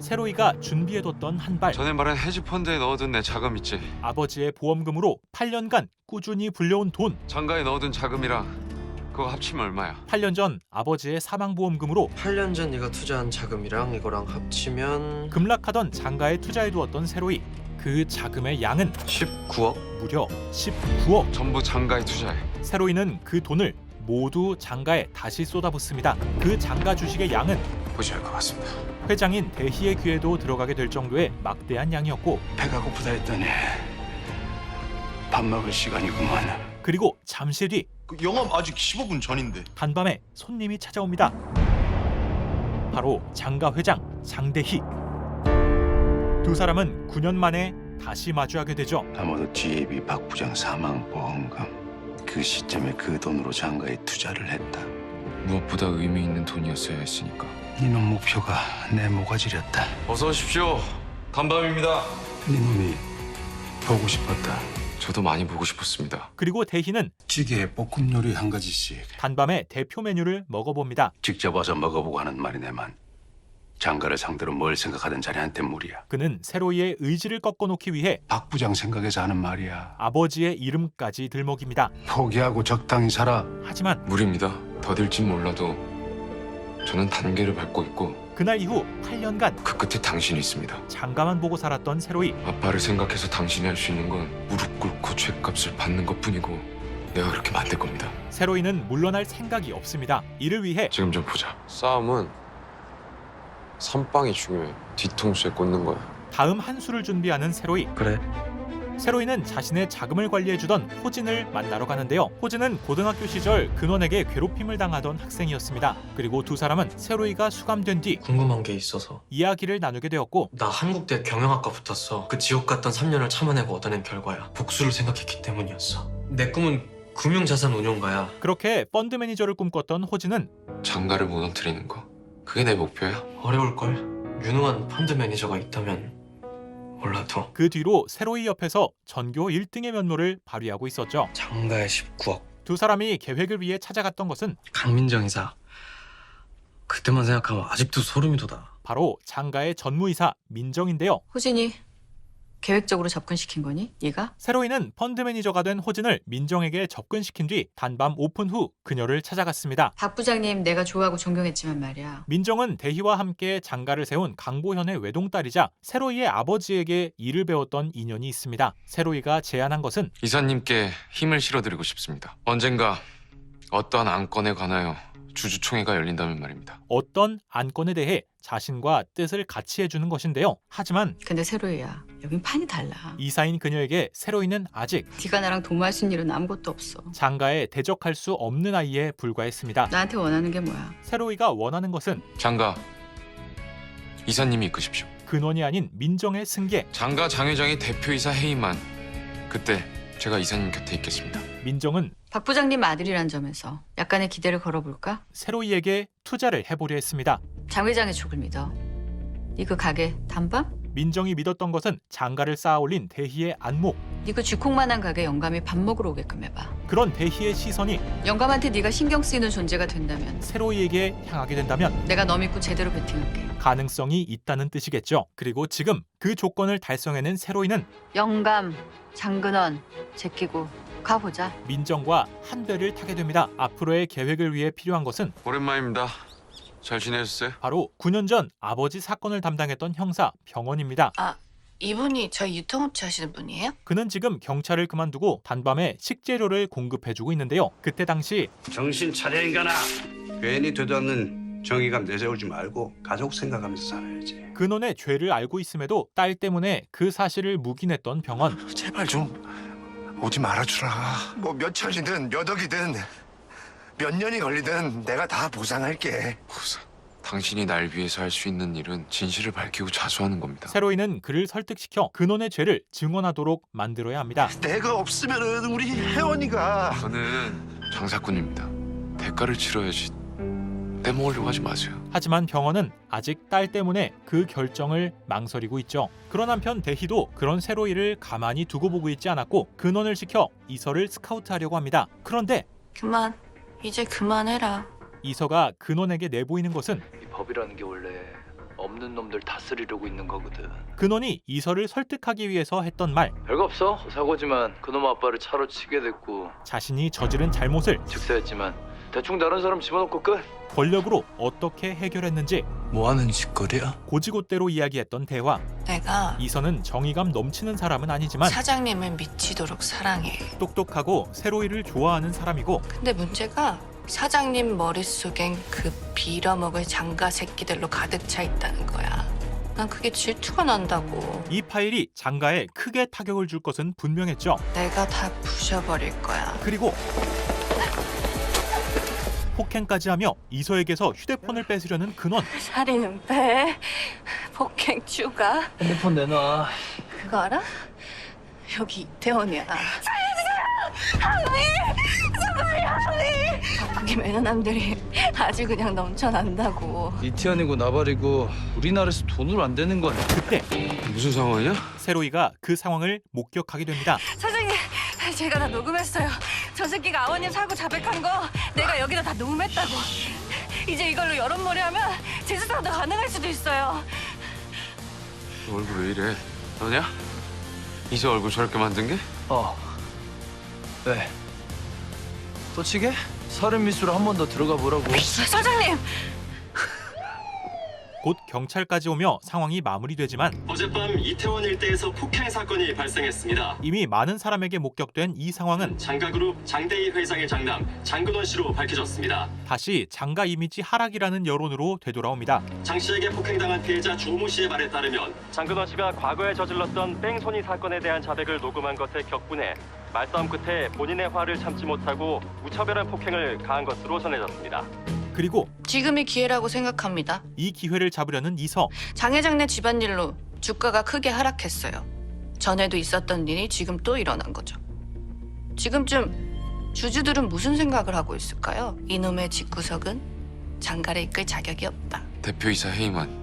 Speaker 1: 세로이가 준비해뒀던 한 발.
Speaker 2: 전에 말한 헤지펀드에 넣어둔 내 자금 있지.
Speaker 1: 아버지의 보험금으로 8년간 꾸준히 불려온 돈.
Speaker 2: 장가에 넣어둔 자금이랑 그거 합치면 얼마야?
Speaker 1: 8년 전 아버지의 사망보험금으로
Speaker 11: 8년 전 네가 투자한 자금이랑 이거랑 합치면
Speaker 1: 급락하던 장가에 투자해두었던 세로이. 그 자금의 양은
Speaker 11: 19억?
Speaker 1: 무려 19억.
Speaker 2: 전부 장가에 투자해.
Speaker 1: 세로이는 그 돈을 모두 장가에 다시 쏟아붓습니다. 그 장가 주식의 양은
Speaker 8: 보셔야 할 것 같습니다.
Speaker 1: 회장인 대희의 귀에도 들어가게 될 정도의 막대한 양이었고,
Speaker 8: 배가 고프다 했더니 밥 먹을 시간이구만.
Speaker 1: 그리고 잠시 뒤
Speaker 4: 그 영업 아직 15분 전인데.
Speaker 1: 단밤에 손님이 찾아옵니다. 바로 장가 회장 장대희. 두 사람은 9년 만에 다시 마주하게 되죠.
Speaker 8: 아마도 GAB 박 부장 사망 보험금. 그 시점에 그 돈으로 장가에 투자를 했다.
Speaker 2: 무엇보다 의미 있는 돈이었어야 했으니까.
Speaker 8: 이놈 목표가 내 모가지렸다.
Speaker 2: 어서 오십시오. 단밤입니다.
Speaker 8: 네 놈이 보고 싶었다.
Speaker 2: 저도 많이 보고 싶었습니다.
Speaker 1: 그리고 대희는
Speaker 8: 찌개 볶음 요리 한 가지씩.
Speaker 1: 단밤에 대표 메뉴를 먹어봅니다.
Speaker 8: 직접 와서 먹어보고 하는 말이네만. 장가를 상대로 뭘 생각하든 자네한테 무리야.
Speaker 1: 그는 세로이의 의지를 꺾어놓기 위해
Speaker 8: 박 부장 생각에서 하는 말이야.
Speaker 1: 아버지의 이름까지 들먹입니다.
Speaker 8: 포기하고 적당히 살아.
Speaker 1: 하지만
Speaker 2: 무리입니다. 더딜진 몰라도 저는 단계를 밟고 있고
Speaker 1: 그날 이후 8년간
Speaker 2: 그 끝에 당신이 있습니다.
Speaker 1: 장가만 보고 살았던 세로이.
Speaker 2: 아빠를 생각해서 당신이 할 수 있는 건 무릎 꿇고 죗값을 받는 것뿐이고 내가 그렇게 만들 겁니다.
Speaker 1: 세로이는 물러날 생각이 없습니다. 이를 위해
Speaker 2: 지금 좀 보자. 싸움은 선빵이 중요해. 뒤통수에 꽂는 거야.
Speaker 1: 다음 한 수를 준비하는 세로이.
Speaker 6: 그래.
Speaker 1: 세로이는 자신의 자금을 관리해주던 호진을 만나러 가는데요. 호진은 고등학교 시절 근원에게 괴롭힘을 당하던 학생이었습니다. 그리고 두 사람은 세로이가 수감된 뒤
Speaker 6: 궁금한 게 있어서.
Speaker 1: 이야기를 나누게 되었고,
Speaker 6: 나 한국대 경영학과 붙었어. 그 지옥 같던 3년을 참아내고 얻어낸 결과야. 복수를 생각했기 때문이었어. 내 꿈은 금융자산 운용가야.
Speaker 1: 그렇게 펀드 매니저를 꿈꿨던 호진은
Speaker 2: 장가를 무너뜨리는 거. 그게 내 목표야.
Speaker 6: 어려울걸. 유능한 펀드 매니저가 있다면 몰라도.
Speaker 1: 그 뒤로 세로이 옆에서 전교 1등의 면모를 발휘하고 있었죠.
Speaker 6: 장가에 19억.
Speaker 1: 두 사람이 계획을 위해 찾아갔던 것은
Speaker 6: 강민정 이사. 그때만 생각하면 아직도 소름이 돋아.
Speaker 1: 바로 장가의 전무이사 민정인데요.
Speaker 3: 호진이 계획적으로 접근시킨 거니? 네가?
Speaker 1: 세로이는 펀드 매니저가 된 호진을 민정에게 접근시킨 뒤 단밤 오픈 후 그녀를 찾아갔습니다.
Speaker 3: 박 부장님 내가 좋아하고 존경했지만 말이야.
Speaker 1: 민정은 대희와 함께 장가를 세운 강보현의 외동딸이자 세로이의 아버지에게 일을 배웠던 인연이 있습니다. 세로이가 제안한 것은
Speaker 2: 이사님께 힘을 실어드리고 싶습니다. 언젠가 어떠한 안건에 관하여 주주총회가 열린다면 말입니다.
Speaker 1: 어떤 안건에 대해 자신과 뜻을 같이 해주는 것인데요. 하지만
Speaker 3: 근데 세로이야, 여긴 판이 달라.
Speaker 1: 이사인 그녀에게 세로이는 아직
Speaker 3: 네가 나랑 도모할 수 있는 일은 아무것도 없어.
Speaker 1: 장가에 대적할 수 없는 아이에 불과했습니다.
Speaker 3: 나한테 원하는 게 뭐야?
Speaker 1: 세로이가 원하는 것은
Speaker 2: 장가 이사님이 이끄십시오.
Speaker 1: 근원이 아닌 민정의 승계.
Speaker 2: 장가 장회장의 대표이사 해임만 그때 제가 이사님 곁에 있겠습니다.
Speaker 1: 민정은
Speaker 3: 박 부장님 아들이란 점에서 약간의 기대를 걸어볼까?
Speaker 1: 세로이에게 투자를 해보려 했습니다.
Speaker 3: 장 회장의 촉을 믿어. 네 그 가게 단밤?
Speaker 1: 민정이 믿었던 것은 장가를 쌓아올린 대희의 안목.
Speaker 3: 네 그 쥐콩만한 가게 영감이 밥 먹으러 오게끔 해봐.
Speaker 1: 그런 대희의 시선이
Speaker 3: 영감한테 네가 신경 쓰이는 존재가 된다면
Speaker 1: 세로이에게 향하게 된다면
Speaker 3: 내가 너 믿고 제대로 베팅할게.
Speaker 1: 가능성이 있다는 뜻이겠죠. 그리고 지금 그 조건을 달성해낸 세로이는
Speaker 3: 영감, 장근원 제끼고 가보자.
Speaker 1: 민정과 한 배를 타게 됩니다. 앞으로의 계획을 위해 필요한 것은
Speaker 2: 오랜만입니다. 잘 지내셨어요?
Speaker 1: 바로 9년 전 아버지 사건을 담당했던 형사 병원입니다.
Speaker 3: 아, 이분이 저희 유통업체 하시는 분이에요?
Speaker 1: 그는 지금 경찰을 그만두고 단밤에 식재료를 공급해주고 있는데요. 그때 당시
Speaker 8: 정신 차려 인간아. 괜히 되도 않는 정의감 내세우지 말고 가족 생각하면서 살아야지.
Speaker 1: 근원의 죄를 알고 있음에도 딸 때문에 그 사실을 묵인했던 병원.
Speaker 7: 제발 좀 오지 말아주라. 뭐 몇 천이든 몇 억이든 몇 년이 걸리든 내가 다 보상할게.
Speaker 2: 당신이 날 위해서 할 수 있는 일은 진실을 밝히고 자수하는 겁니다.
Speaker 1: 세로이는 그를 설득시켜 근원의 죄를 증언하도록 만들어야 합니다.
Speaker 7: 내가 없으면은 우리 혜원이가.
Speaker 2: 저는 장사꾼입니다. 대가를 치러야지 떼먹으려고 하지 마세요.
Speaker 1: 하지만 병원은 아직 딸 때문에 그 결정을 망설이고 있죠. 그런 한편 대희도 그런 세로이를 가만히 두고 보고 있지 않았고 근원을 시켜 이서를 스카우트하려고 합니다. 그런데
Speaker 3: 그만. 이제 그만해라.
Speaker 1: 이서가 근원에게 내보이는 것은
Speaker 6: 이 법이라는 게 원래 없는 놈들 다스리려고 있는 거거든.
Speaker 1: 근원이 이서를 설득하기 위해서 했던 말.
Speaker 6: 별거 없어. 사고지만 그놈 아빠를 차로 치게 됐고
Speaker 1: 자신이 저지른 잘못을
Speaker 6: 즉사했지만 대충 다른 사람 집어넣고 끝.
Speaker 1: 권력으로 어떻게 해결했는지
Speaker 6: 뭐 하는 짓거리야?
Speaker 1: 고지고대로 이야기했던 대화.
Speaker 3: 내가
Speaker 1: 이서는 정의감 넘치는 사람은 아니지만
Speaker 3: 사장님을 미치도록 사랑해.
Speaker 1: 똑똑하고 세로이를 좋아하는 사람이고
Speaker 3: 근데 문제가 사장님 머릿속엔 그 빌어먹을 장가 새끼들로 가득 차 있다는 거야. 난 그게 질투가 난다고.
Speaker 1: 이 파일이 장가에 크게 타격을 줄 것은 분명했죠.
Speaker 3: 내가 다 부셔버릴 거야.
Speaker 1: 그리고 폭행까지 하며 이서에게서 휴대폰을 뺏으려는 근원.
Speaker 3: 살인은 빼. 폭행 추가.
Speaker 6: 핸드폰 내놔.
Speaker 3: 그거 알아? 여기 이태원이야. 바쁘게 매는 남들이 아주 그냥 넘쳐난다고.
Speaker 6: 이태원이고 나발이고 우리나라에서 돈으로 안 되는 건.
Speaker 1: 그때
Speaker 2: 무슨 상황이야?
Speaker 1: 세로이가 그 상황을 목격하게 됩니다.
Speaker 3: 사장님, 제가 다 녹음했어요. 저 새끼가 아버님 사고 자백한 거 내가 여기다 다 녹음했다고. 이제 이걸로 여론몰이 하면 재수사도 가능할 수도 있어요.
Speaker 2: 얼굴 왜 이래? 너냐? 이서 얼굴 저렇게 만든 게?
Speaker 6: 왜? 또 치게? 살인 미수로 한 번 더 들어가 보라고.
Speaker 3: 사장님!
Speaker 1: 곧 경찰까지 오며 상황이 마무리되지만
Speaker 9: 어젯밤 이태원 일대에서 폭행 사건이 발생했습니다.
Speaker 1: 이미 많은 사람에게 목격된 이 상황은
Speaker 9: 장가그룹 장대희 회장의 장남 장근원 씨로 밝혀졌습니다.
Speaker 1: 다시 장가 이미지 하락이라는 여론으로 되돌아옵니다.
Speaker 9: 장 씨에게 폭행당한 피해자 조모 씨의 말에 따르면 장근원 씨가 과거에 저질렀던 뺑소니 사건에 대한 자백을 녹음한 것에 격분해 말싸움 끝에 본인의 화를 참지 못하고 무차별한 폭행을 가한 것으로 전해졌습니다.
Speaker 1: 그리고
Speaker 3: 지금이 기회라고 생각합니다.
Speaker 1: 이 기회를 잡으려는 이서.
Speaker 3: 장 회장네 집안일로 주가가 크게 하락했어요. 전에도 있었던 일이 지금 또 일어난 거죠. 지금쯤 주주들은 무슨 생각을 하고 있을까요? 이놈의 집구석은 장가를 이끌 자격이 없다.
Speaker 2: 대표이사 해임안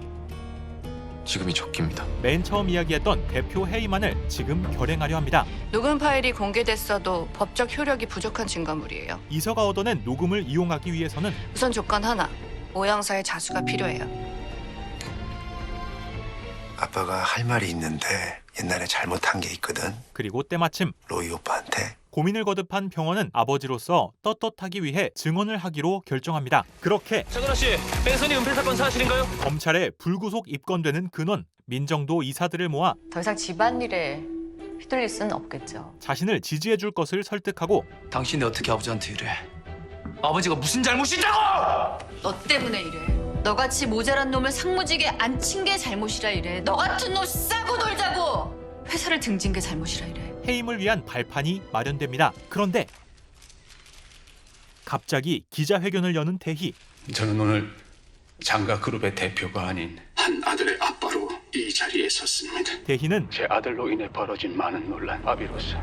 Speaker 2: 지금이 적기입니다.
Speaker 1: 맨 처음 이야기했던 대표 해임안을 지금 결행하려 합니다.
Speaker 3: 녹음 파일이 공개됐어도 법적 효력이 부족한 증거물이에요.
Speaker 1: 이서가 얻어낸 녹음을 이용하기 위해서는
Speaker 3: 우선 조건 하나, 오영사의 자수가 필요해요.
Speaker 7: 아빠가 할 말이 있는데 옛날에 잘못한 게 있거든.
Speaker 1: 그리고 때마침
Speaker 7: 로이 오빠한테.
Speaker 1: 고민을 거듭한 병원은 아버지로서 떳떳하기 위해 증언을 하기로 결정합니다. 그렇게
Speaker 9: 장근원 씨, 뺑소니 은폐 사건 사실인가요?
Speaker 1: 검찰에 불구속 입건되는 근원, 민정도 이사들을 모아
Speaker 3: 더 이상 집안일에 휘둘릴 수는 없겠죠.
Speaker 1: 자신을 지지해줄 것을 설득하고
Speaker 11: 당신이 어떻게 아버지한테 이래? 아버지가 무슨 잘못이냐고!
Speaker 3: 너 때문에 이래. 너같이 모자란 놈을 상무직에 앉힌 게 잘못이라 이래. 너 같은 놈 싸고 놀자고! 회사를 등진 게 잘못이라 이래.
Speaker 1: 해임을 위한 발판이 마련됩니다. 그런데 갑자기 기자회견을 여는 대희.
Speaker 8: 저는 오늘 장가그룹의 대표가 아닌
Speaker 9: 한 아들의 아빠로 이 자리에 섰습니다.
Speaker 1: 대희는
Speaker 8: 제 아들로 인해 벌어진 많은 논란 아비로서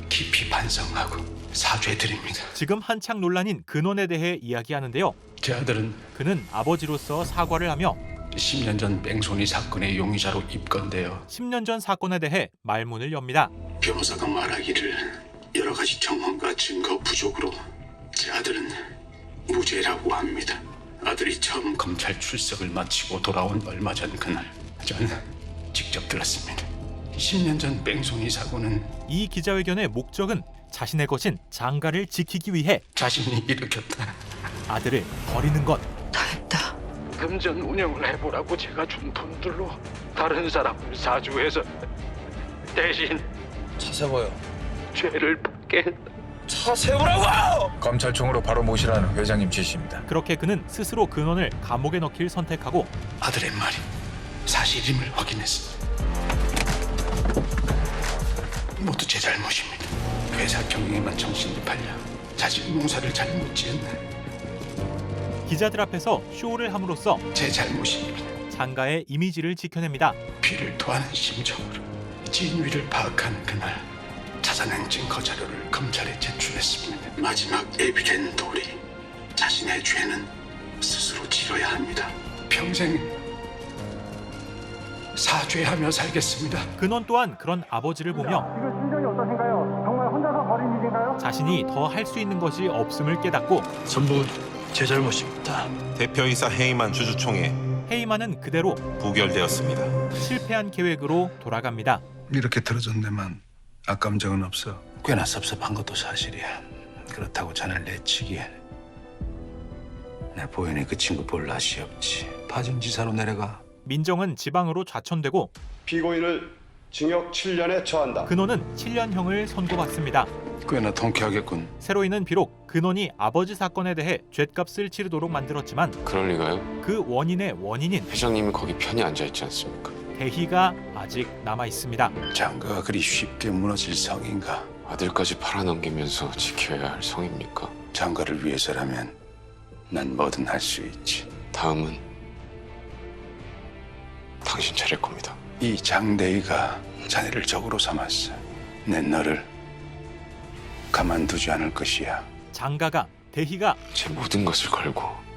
Speaker 8: 깊이 반성하고 사죄드립니다.
Speaker 1: 지금 한창 논란인 근원에 대해 이야기하는데요.
Speaker 8: 제 아들은
Speaker 1: 그는 아버지로서 사과를 하며
Speaker 8: 10년 전 뺑소니 사건의 용의자로 입건되어
Speaker 1: 10년 전 사건에 대해 말문을 엽니다.
Speaker 9: 변호사가 말하기를 여러 가지 정황과 증거 부족으로 제 아들은 무죄라고 합니다. 아들이 처음
Speaker 8: 검찰 출석을 마치고 돌아온 얼마 전 그날 저는 직접 들었습니다. 10년 전 뺑소니 사고는
Speaker 1: 이 기자회견의 목적은 자신의 것인 장가를 지키기 위해
Speaker 8: 자신이 일으켰다.
Speaker 1: 아들을 버리는 것.
Speaker 3: 다 했다.
Speaker 8: 금전 운영을 해보라고 제가 준 돈들로 다른 사람을 사주해서 대신
Speaker 11: 차 세워요.
Speaker 8: 죄를 받게 했다.
Speaker 11: 차 세우라고!
Speaker 12: 검찰총으로 바로 모시라는 회장님 지시입니다.
Speaker 1: 그렇게 그는 스스로 근원을 감옥에 넣기를 선택하고
Speaker 8: 아들의 말이 사실임을 확인했습니다. 모두 제 잘못입니다. 회사 경영에만 정신이 팔려 자식 농사를 잘못 지었네.
Speaker 1: 기자들 앞에서 쇼를 함으로써
Speaker 8: 제 잘못입니다.
Speaker 1: 장가의 이미지를 지켜냅니다.
Speaker 8: 피를 토하는 심정으로 진위를 파악한 그날 찾아낸 증거 자료를 검찰에 제출했습니다. 마지막 에비덴돌이 자신의 죄는 스스로 지어야 합니다. 평생 사죄하며 살겠습니다.
Speaker 1: 근원 또한 그런 아버지를 보며 자신이 더 할 수 있는 것이 없음을 깨닫고
Speaker 11: 전부 제 잘못입니다.
Speaker 12: 대표이사 해임안 주주총회
Speaker 1: 해임안은 그대로
Speaker 12: 부결되었습니다.
Speaker 1: 실패한 계획으로 돌아갑니다.
Speaker 8: 이렇게 틀어진 데만 아까운 적은 없어. 꽤나 섭섭한 것도 사실이야. 그렇다고 자네를 내치기엔 내 보현이 그 친구 볼 낯이 없지. 파전지사로 내려가.
Speaker 1: 민정은 지방으로 좌천되고
Speaker 9: 피고인을 징역 7년에 처한다.
Speaker 1: 근원은 7년형을 선고받습니다.
Speaker 8: 꽤나 통쾌하겠군.
Speaker 1: 세로이는 비록 근원이 아버지 사건에 대해 죗값을 치르도록 만들었지만
Speaker 2: 그럴 리가요?
Speaker 1: 그 원인의 원인인
Speaker 2: 회장님이 거기 편히 앉아있지 않습니까?
Speaker 1: 대희가 아직 남아 있습니다.
Speaker 8: 장가가 그리 쉽게 무너질 성인가?
Speaker 2: 아들까지 팔아넘기면서 지켜야 할 성입니까?
Speaker 8: 장가를 위해서라면 난 뭐든 할 수 있지.
Speaker 2: 다음은 당신 차릴 겁니다.
Speaker 8: 이 장대희가 자네를 적으로 삼았어. 내 너를 가만두지 않을 것이야.
Speaker 1: 장가가 대희가
Speaker 2: 제 모든 것을 걸고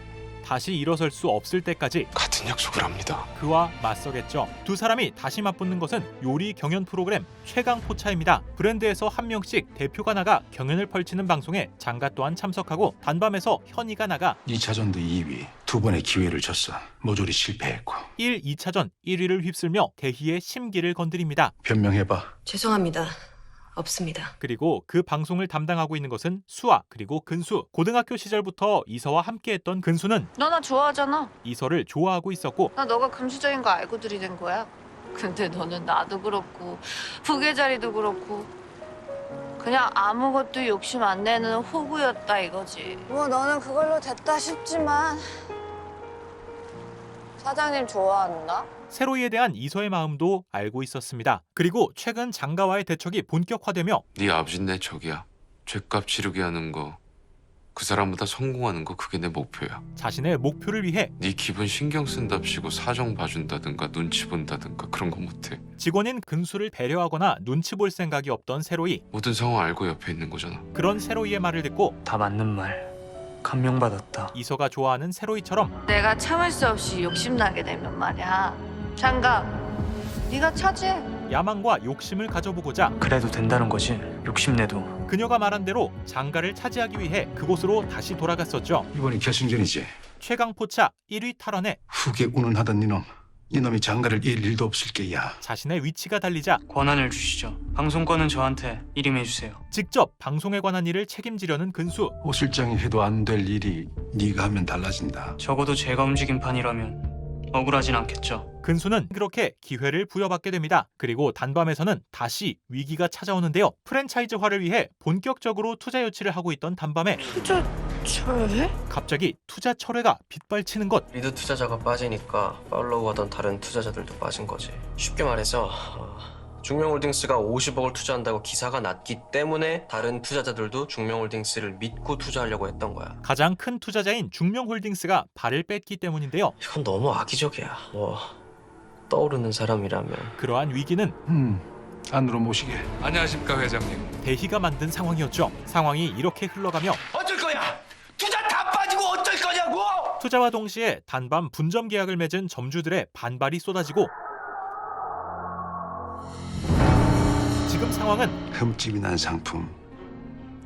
Speaker 1: 다시 일어설 수 없을 때까지
Speaker 2: 같은 약속을 합니다.
Speaker 1: 그와 맞서겠죠. 두 사람이 다시 맞붙는 것은 요리 경연 프로그램 최강 포차입니다. 브랜드에서 한 명씩 대표가 나가 경연을 펼치는 방송에 장가 또한 참석하고 단밤에서 현이가 나가
Speaker 8: 2차전도 2위. 두 번의 기회를 줬어. 모조리 실패했고.
Speaker 1: 2차전 1위를 휩쓸며 대희의 심기를 건드립니다.
Speaker 8: 변명해봐.
Speaker 5: 죄송합니다. 없습니다.
Speaker 1: 그리고 그 방송을 담당하고 있는 것은 수아 그리고 근수. 고등학교 시절부터 이서와 함께했던 근수는
Speaker 3: 너 나 좋아하잖아.
Speaker 1: 이서를 좋아하고 있었고
Speaker 3: 나 너가 금수저인 거 알고 들이댄 거야. 근데 너는 나도 그렇고 부계자리도 그렇고 그냥 아무것도 욕심 안 내는 호구였다 이거지. 뭐 너는 그걸로 됐다 싶지만 사장님 좋아한다?
Speaker 1: 세로이에 대한 이서의 마음도 알고 있었습니다. 그리고 최근 장가와의 대척이 본격화되며
Speaker 2: 네 아버지는 내 적이야. 죗값 치르게 하는 거, 그 사람보다 성공하는 거 그게 내 목표야.
Speaker 1: 자신의 목표를 위해
Speaker 2: 네 기분 신경 쓴답시고 사정 봐준다든가 눈치 본다든가 그런 거 못해.
Speaker 1: 직원인 근수를 배려하거나 눈치 볼 생각이 없던 세로이.
Speaker 2: 모든 상황 알고 옆에 있는 거잖아.
Speaker 1: 그런 세로이의 말을 듣고
Speaker 6: 다 맞는 말. 감명받았다.
Speaker 1: 이서가 좋아하는 세로이처럼
Speaker 3: 내가 참을 수 없이 욕심나게 되면 말이야. 장갑, 네가 차지해.
Speaker 1: 야망과 욕심을 가져보고자
Speaker 6: 그래도 된다는 거지. 욕심내도.
Speaker 1: 그녀가 말한 대로 장가를 차지하기 위해 그곳으로 다시 돌아갔었죠.
Speaker 8: 이번이 결승전이지.
Speaker 1: 최강포차 1위 탈환에
Speaker 8: 후계 운운하던 이놈. 이놈이 장가를 이길 일도 없을 게야.
Speaker 1: 자신의 위치가 달리자
Speaker 6: 권한을 주시죠. 방송권은 저한테 일임해주세요.
Speaker 1: 직접 방송에 관한 일을 책임지려는 근수.
Speaker 8: 오 실장이 해도 안 될 일이 네가 하면 달라진다.
Speaker 6: 적어도 제가 움직인 판이라면 억울하진 않겠죠.
Speaker 1: 근수는 그렇게 기회를 부여받게 됩니다. 그리고 단밤에서는 다시 위기가 찾아오는데요. 프랜차이즈화를 위해 본격적으로 투자 유치를 하고 있던 단밤에
Speaker 3: 투자 철회?
Speaker 1: 갑자기 투자 철회가 빗발치는 것.
Speaker 6: 리드 투자자가 빠지니까 팔로우하던 다른 투자자들도 빠진 거지. 쉽게 말해서 중명홀딩스가 50억을 투자한다고 기사가 났기 때문에 다른 투자자들도 중명홀딩스를 믿고 투자하려고 했던 거야.
Speaker 1: 가장 큰 투자자인 중명홀딩스가 발을 뺐기 때문인데요.
Speaker 6: 이건 너무 악의적이야. 뭐 떠오르는 사람이라면.
Speaker 1: 그러한 위기는
Speaker 8: 안으로 모시게.
Speaker 12: 안녕하십니까 회장님.
Speaker 1: 대희가 만든 상황이었죠. 상황이 이렇게 흘러가며
Speaker 11: 어쩔 거야? 투자 다 빠지고 어쩔 거냐고?
Speaker 1: 투자와 동시에 단밤 분점 계약을 맺은 점주들의 반발이 쏟아지고 지금 상황은
Speaker 8: 흠집이 난 상품.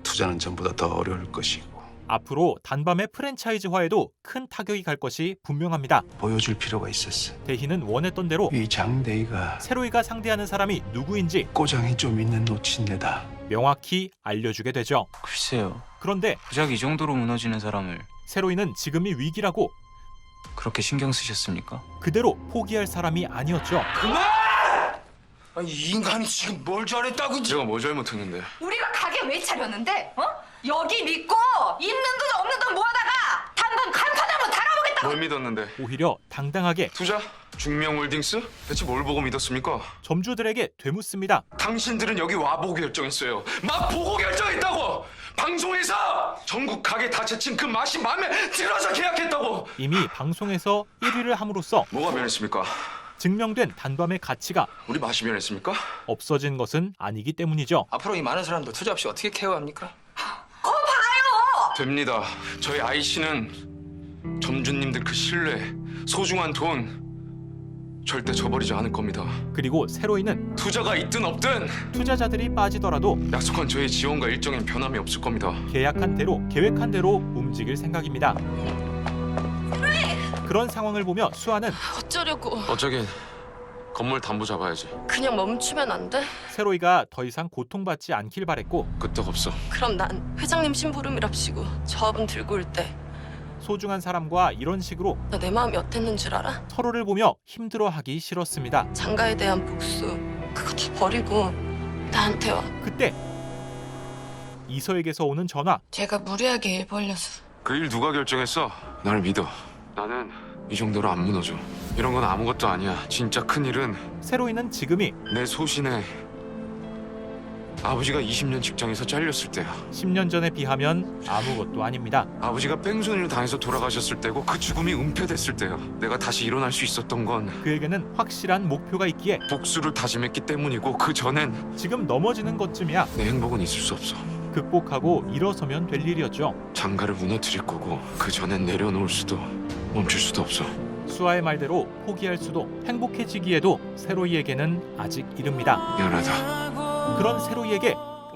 Speaker 8: 투자는 전보다 더 어려울 것이고.
Speaker 1: 앞으로 단밤의 프랜차이즈화에도 큰 타격이 갈 것이 분명합니다.
Speaker 8: 보여줄 필요가 있었어.
Speaker 1: 대희는 원했던 대로
Speaker 8: 이 장대희가
Speaker 1: 세로이가 상대하는 사람이 누구인지
Speaker 8: 꼬장이 좀 있는 노친네다.
Speaker 1: 명확히 알려주게 되죠.
Speaker 6: 글쎄요.
Speaker 1: 그런데
Speaker 6: 고작 이 정도로 무너지는 사람을
Speaker 1: 세로이는 지금이 위기라고
Speaker 6: 그렇게 신경 쓰셨습니까?
Speaker 1: 그대로 포기할 사람이 아니었죠.
Speaker 11: 아니, 이 인간이 지금 뭘 잘했다고 이제.
Speaker 2: 제가 뭐 잘못했는데?
Speaker 13: 우리가 가게 왜 차렸는데? 어? 여기 믿고 있는 돈 없는 돈 모아다가 단돈 간판 한번 달아보겠다고.
Speaker 2: 뭘 믿었는데?
Speaker 1: 오히려 당당하게
Speaker 2: 투자? 중명홀딩스? 대체 뭘 보고 믿었습니까?
Speaker 1: 점주들에게 되묻습니다.
Speaker 2: 당신들은 여기 와보고 결정했어요. 막 보고 결정했다고! 방송에서 전국 가게 다 제친 그 맛이 마음에 들어서 계약했다고!
Speaker 1: 이미 방송에서 1위를 함으로써
Speaker 2: 뭐가 변했습니까?
Speaker 1: 증명된 단밤의 가치가
Speaker 2: 우리 맛이 변했습니까?
Speaker 1: 없어진 것은 아니기 때문이죠.
Speaker 11: 앞으로 이 많은 사람들 투자 없이 어떻게 케어합니까?
Speaker 13: 거 봐요.
Speaker 2: 됩니다. 저희 아이씨는 점주님들 그 신뢰, 소중한 돈 절대 저버리지 않을 겁니다.
Speaker 1: 그리고 세로이는
Speaker 2: 투자가 있든 없든
Speaker 1: 투자자들이 빠지더라도
Speaker 2: 약속한 저의 지원과 일정엔 변함이 없을 겁니다.
Speaker 1: 계약한 대로 계획한 대로 움직일 생각입니다. 그런 상황을 보며 수아는
Speaker 5: 어쩌려고.
Speaker 2: 어쩌긴 건물 담보 잡아야지.
Speaker 5: 그냥 멈추면 안 돼?
Speaker 1: 세로이가 더 이상 고통받지 않길 바랬고
Speaker 2: 끄떡 없어.
Speaker 5: 그럼 난 회장님 심부름이랍시고 저합은 들고 올 때 나
Speaker 1: 소중한 사람과 이런 식으로
Speaker 5: 내 마음이 어땠는 줄 알아?
Speaker 1: 서로를 보며 힘들어하기 싫었습니다.
Speaker 5: 장가에 대한 복수 그거 다 버리고 나한테 와.
Speaker 1: 그때 이서에게서 오는 전화.
Speaker 5: 제가 무리하게 일 벌려서.
Speaker 2: 그 일 누가 결정했어? 날 믿어. 나는 이 정도로 안 무너져. 이런 건 아무것도 아니야. 진짜 큰 일은
Speaker 1: 세로이는 지금이
Speaker 2: 내 소신에 아버지가 20년 직장에서 잘렸을 때야.
Speaker 1: 10년 전에 비하면 아무것도 아닙니다.
Speaker 2: 아버지가 뺑소니를 당해서 돌아가셨을 때고 그 죽음이 은폐됐을 때야. 내가 다시 일어날 수 있었던 건
Speaker 1: 그에게는 확실한 목표가 있기에
Speaker 2: 복수를 다짐했기 때문이고 그 전엔
Speaker 1: 지금 넘어지는 것쯤이야
Speaker 2: 내 행복은 있을 수 없어.
Speaker 1: 극복하고 일어서면 될 일이었죠.
Speaker 2: 장가를 무너뜨릴 거고 그 전엔 내려놓을 수도 멈출 수도 없어.
Speaker 1: 수아의 말대로 포기할 수도 행복해지기에도 세로이에게는 아직 이릅니다.
Speaker 2: 미안하다.
Speaker 1: 그런 세로이에게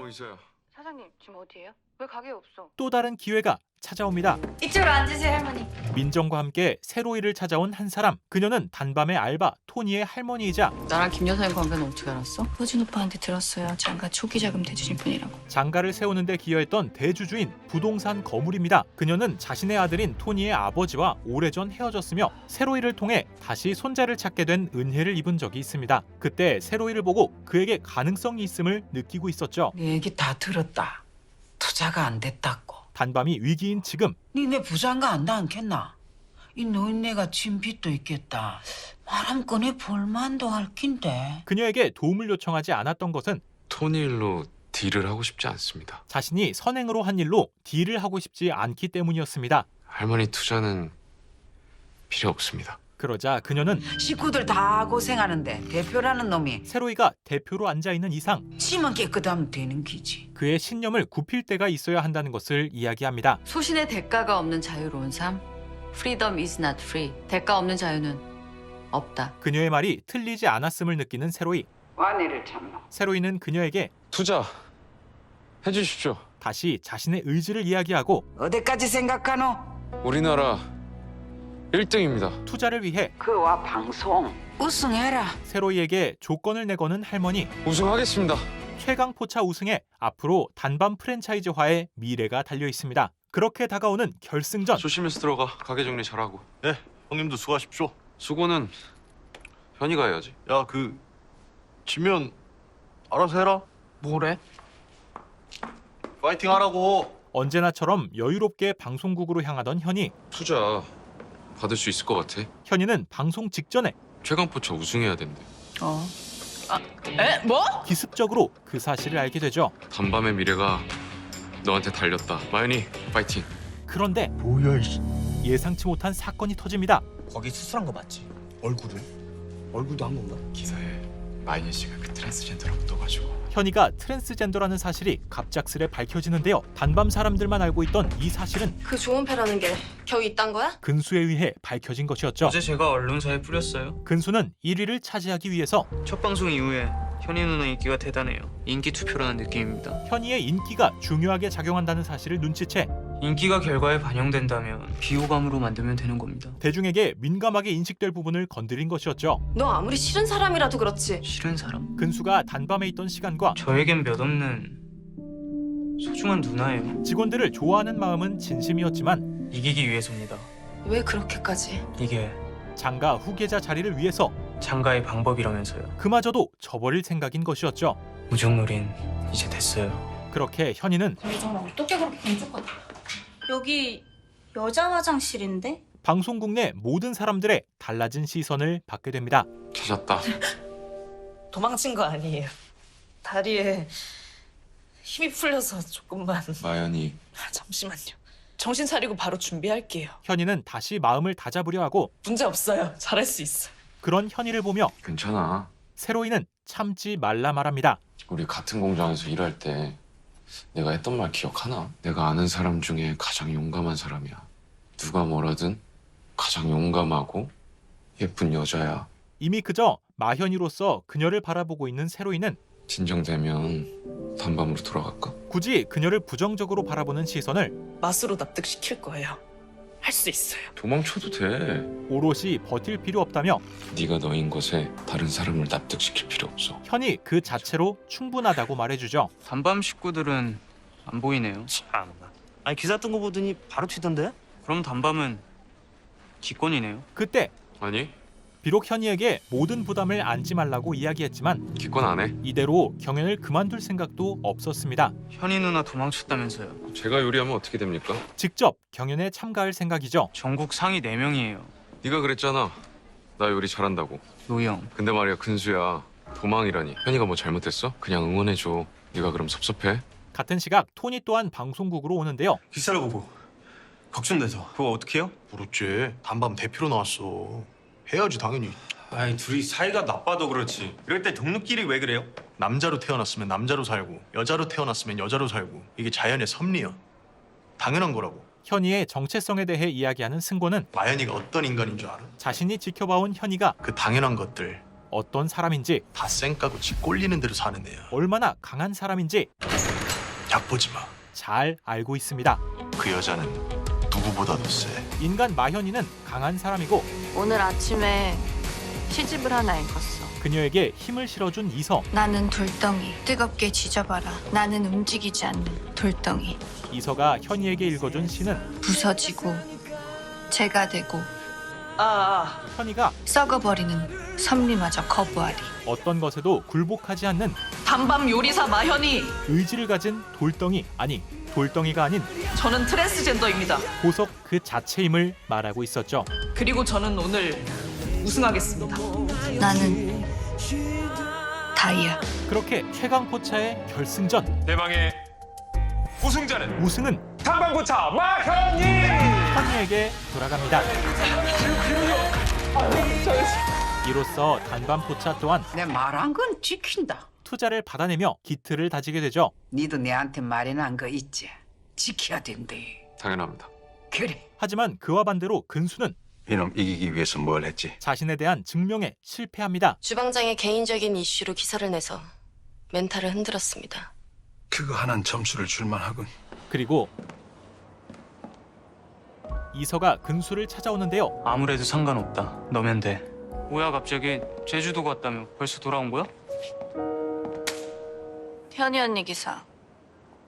Speaker 2: 이서야.
Speaker 3: 사장님 지금 어디예요? 왜 가게에 없어?
Speaker 1: 또 다른 기회가 찾아옵니다.
Speaker 3: 이쪽으로 앉으세요, 할머니.
Speaker 1: 민정과 함께 새로이를 찾아온 한 사람. 그녀는 단밤의 알바 토니의 할머니이자
Speaker 13: 나랑 김 여사의 관계는 어떻게 알았어? 호진 오빠한테 들었어요. 장가 초기 자금 대주신 분이라고.
Speaker 1: 장가를 세우는 데 기여했던 대주주인 부동산 거물입니다. 그녀는 자신의 아들인 토니의 아버지와 오래전 헤어졌으며 새로이를 통해 다시 손자를 찾게 된 은혜를 입은 적이 있습니다. 그때 새로이를 보고 그에게 가능성이 있음을 느끼고 있었죠.
Speaker 14: 네 얘기 다 들었다. 투자가 안 됐다고.
Speaker 1: 단밤이 위기인 지금
Speaker 14: 니네 부장가 안다 않겠나? 이 노인네가 진 빚도 있겠다. 바람 꺼내 볼만도 할 낀데.
Speaker 1: 그녀에게 도움을 요청하지 않았던 것은
Speaker 2: 토니 일로 딜을 하고 싶지 않습니다.
Speaker 1: 자신이 선행으로 한 일로 딜을 하고 싶지 않기 때문이었습니다.
Speaker 2: 할머니 투자는 필요 없습니다.
Speaker 1: 그러자 그녀는
Speaker 14: 식구들 다 고생하는데 대표라는 놈이
Speaker 1: 새로이가 대표로 앉아있는 이상
Speaker 14: 치만 깨끗하면 되는 기지.
Speaker 1: 그의 신념을 굽힐 때가 있어야 한다는 것을 이야기합니다.
Speaker 13: 소신의 대가가 없는 자유로운 삶. Freedom is not free. 대가 없는 자유는 없다.
Speaker 1: 그녀의 말이 틀리지 않았음을 느끼는 새로이.
Speaker 14: 와내를 참노.
Speaker 1: 새로이는 그녀에게
Speaker 2: 투자 해주십시오.
Speaker 1: 다시 자신의 의지를 이야기하고
Speaker 14: 어디까지 생각하노?
Speaker 2: 우리나라 1등입니다.
Speaker 1: 투자를 위해
Speaker 14: 그와 방송 우승해라.
Speaker 1: 새로이에게 조건을 내거는 할머니.
Speaker 2: 우승하겠습니다.
Speaker 1: 최강포차 우승에 앞으로 단밤 프랜차이즈화의 미래가 달려 있습니다. 그렇게 다가오는 결승전.
Speaker 2: 조심해서 들어가. 가게 정리 잘하고.
Speaker 15: 네, 형님도 수고하십시오.
Speaker 2: 수고는 현이가 해야지.
Speaker 15: 야, 지면 알아서 해라.
Speaker 11: 뭐래?
Speaker 15: 파이팅 하라고.
Speaker 1: 언제나처럼 여유롭게 방송국으로 향하던 현이.
Speaker 2: 투자 받을 수 있을 것 같아.
Speaker 1: 현이는 방송 직전에
Speaker 2: 최강포차 우승해야 된대.
Speaker 11: 뭐?
Speaker 1: 기습적으로 그 사실을 알게 되죠.
Speaker 2: 단밤의 미래가 너한테 달렸다. 마연이 파이팅.
Speaker 1: 그런데
Speaker 15: 뭐야, 이씨.
Speaker 1: 예상치 못한 사건이 터집니다.
Speaker 11: 거기 수술한 거 맞지? 얼굴도 한 건가?
Speaker 2: 기사에 마연이 씨가 그 트랜스젠더라고 떠가지고.
Speaker 1: 현이가 트랜스젠더라는 사실이 갑작스레 밝혀지는데요. 단밤 사람들만 알고 있던 이 사실은
Speaker 5: 그 좋은 패라는 게 겨우 이딴 거야?
Speaker 1: 근수에 의해 밝혀진 것이었죠.
Speaker 6: 어제 제가 언론사에 뿌렸어요.
Speaker 1: 근수는 1위를 차지하기 위해서
Speaker 6: 첫 방송 이후에 현희 누나 인기가 대단해요. 인기 투표라는 느낌입니다.
Speaker 1: 현이의 인기가 중요하게 작용한다는 사실을 눈치채
Speaker 6: 인기가 결과에 반영된다면 비호감으로 만들면 되는 겁니다.
Speaker 1: 대중에게 민감하게 인식될 부분을 건드린 것이었죠.
Speaker 5: 너 아무리 싫은 사람이라도 그렇지.
Speaker 6: 싫은 사람?
Speaker 1: 근수가 단밤에 있던 시간과
Speaker 6: 저에겐 몇 없는 소중한 누나예요.
Speaker 1: 직원들을 좋아하는 마음은 진심이었지만
Speaker 6: 이기기 위해서입니다.
Speaker 5: 왜 그렇게까지?
Speaker 6: 이게
Speaker 1: 장가 후계자 자리를 위해서
Speaker 6: 장가의 방법이라면서요.
Speaker 1: 그마저도 저버릴 생각인 것이었죠.
Speaker 6: 우정놀이는 이제 됐어요.
Speaker 1: 그렇게 현이는
Speaker 5: 정말 어떻게 그렇게 감쪽같아? 여기 여자 화장실인데?
Speaker 1: 방송국 내 모든 사람들의 달라진 시선을 받게 됩니다.
Speaker 2: 찾았다.
Speaker 14: 도망친 거 아니에요. 다리에 힘이 풀려서 조금만.
Speaker 2: 마연이
Speaker 14: 잠시만요. 정신 차리고 바로 준비할게요.
Speaker 1: 현이는 다시 마음을 다잡으려 하고
Speaker 14: 문제 없어요. 잘할 수 있어.
Speaker 1: 그런 현이를 보며
Speaker 2: 괜찮아.
Speaker 1: 새로이는 참지 말라 말합니다.
Speaker 2: 우리 같은 공장에서 일할 때 내가 했던 말 기억하나? 내가 아는 사람 중에 가장 용감한 사람이야. 누가 뭐라든 가장 용감하고 예쁜 여자야.
Speaker 1: 이미 그저 마현이로서 그녀를 바라보고 있는 새로이는
Speaker 2: 진정되면 단밤으로 돌아갈까?
Speaker 1: 굳이 그녀를 부정적으로 바라보는 시선을
Speaker 14: 맛으로 납득시킬 거예요. 할 수 있어요.
Speaker 2: 도망쳐도 돼.
Speaker 1: 오롯이 버틸 필요 없다며
Speaker 2: 네가 너인 것에 다른 사람을 납득시킬 필요 없어.
Speaker 1: 현이 그 자체로 충분하다고 말해주죠.
Speaker 6: 단밤 식구들은 안 보이네요.
Speaker 11: 참나. 아니 기사 뜬 거 보더니 바로 튀던데?
Speaker 6: 그럼 단밤은 기권이네요.
Speaker 1: 그때
Speaker 2: 아니,
Speaker 1: 비록 현이에게 모든 부담을 안지 말라고 이야기했지만
Speaker 2: 기권 안 해.
Speaker 1: 이대로 경연을 그만둘 생각도 없었습니다.
Speaker 6: 현희 누나 도망쳤다면서요.
Speaker 2: 제가 요리하면 어떻게 됩니까?
Speaker 1: 직접 경연에 참가할 생각이죠.
Speaker 6: 전국 상위 4명이에요.
Speaker 2: 네가 그랬잖아. 나 요리 잘한다고.
Speaker 6: 노영.
Speaker 2: 근데 말이야, 근수야. 도망이라니. 현이가 뭐 잘못했어? 그냥 응원해줘. 네가 그럼 섭섭해?
Speaker 1: 같은 시각 토니 또한 방송국으로 오는데요.
Speaker 11: 기사를 보고 걱정돼서. 그거 어떻게 해요?
Speaker 15: 모르지. 단밤 대표로 나왔어. 해야지 당연히.
Speaker 11: 아이 둘이 사이가 나빠도 그렇지. 이럴 때 동료끼리 왜 그래요?
Speaker 15: 남자로 태어났으면 남자로 살고 여자로 태어났으면 여자로 살고 이게 자연의 섭리야. 당연한 거라고.
Speaker 1: 현이의 정체성에 대해 이야기하는 승고는
Speaker 15: 마연이가 어떤 인간인 줄 알아?
Speaker 1: 자신이 지켜봐온 현이가
Speaker 15: 그 당연한 것들
Speaker 1: 어떤 사람인지
Speaker 15: 다 쌩까고 지 꼴리는 대로 사는 애야.
Speaker 1: 얼마나 강한 사람인지
Speaker 15: 약 보지 마.
Speaker 1: 잘 알고 있습니다.
Speaker 15: 그 그 여자는 누구보다도 세.
Speaker 1: 인간 마현이는 강한 사람이고
Speaker 3: 오늘 아침에 시집을 하나 읽었어.
Speaker 1: 그녀에게 힘을 실어준 이서.
Speaker 3: 나는 돌덩이. 뜨겁게 지져봐라. 나는 움직이지 않는 돌덩이.
Speaker 1: 이서가 현이에게 읽어준 시는
Speaker 3: 부서지고 재가 되고
Speaker 1: 현이가
Speaker 3: 썩어버리는 섭리마저 거부하리.
Speaker 1: 어떤 것에도 굴복하지 않는
Speaker 13: 단밤 요리사 마현이.
Speaker 1: 의지를 가진 돌덩이, 아니 돌덩이가 아닌
Speaker 13: 저는 트랜스젠더입니다.
Speaker 1: 보석 그 자체임을 말하고 있었죠.
Speaker 13: 그리고 저는 오늘 우승하겠습니다.
Speaker 3: 나는 다이아.
Speaker 1: 그렇게 최강포차의 결승전.
Speaker 9: 대망의 우승자는
Speaker 1: 우승은
Speaker 9: 단방포차 마현이.
Speaker 1: 현이에게 돌아갑니다. 이로써 단밤포차 또한
Speaker 14: 내 말한 건 지킨다.
Speaker 1: 투자를 받아내며 기틀을 다지게 되죠.
Speaker 14: 니도 내한테 말해놓은 거 있지? 지켜야 된대.
Speaker 2: 당연합니다.
Speaker 14: 그래.
Speaker 1: 하지만 그와 반대로 근수는
Speaker 8: 이놈 이기기 위해서 뭘 했지?
Speaker 1: 자신에 대한 증명에 실패합니다.
Speaker 5: 주방장의 개인적인 이슈로 기사를 내서 멘탈을 흔들었습니다.
Speaker 8: 그거 하나는 점수를 줄만 하군.
Speaker 1: 그리고 이서가 근수를 찾아오는데요.
Speaker 16: 아무래도 상관없다. 너면 돼. 뭐야 갑자기 제주도 갔다며 벌써 돌아온 거야?
Speaker 3: 현이 언니 기사.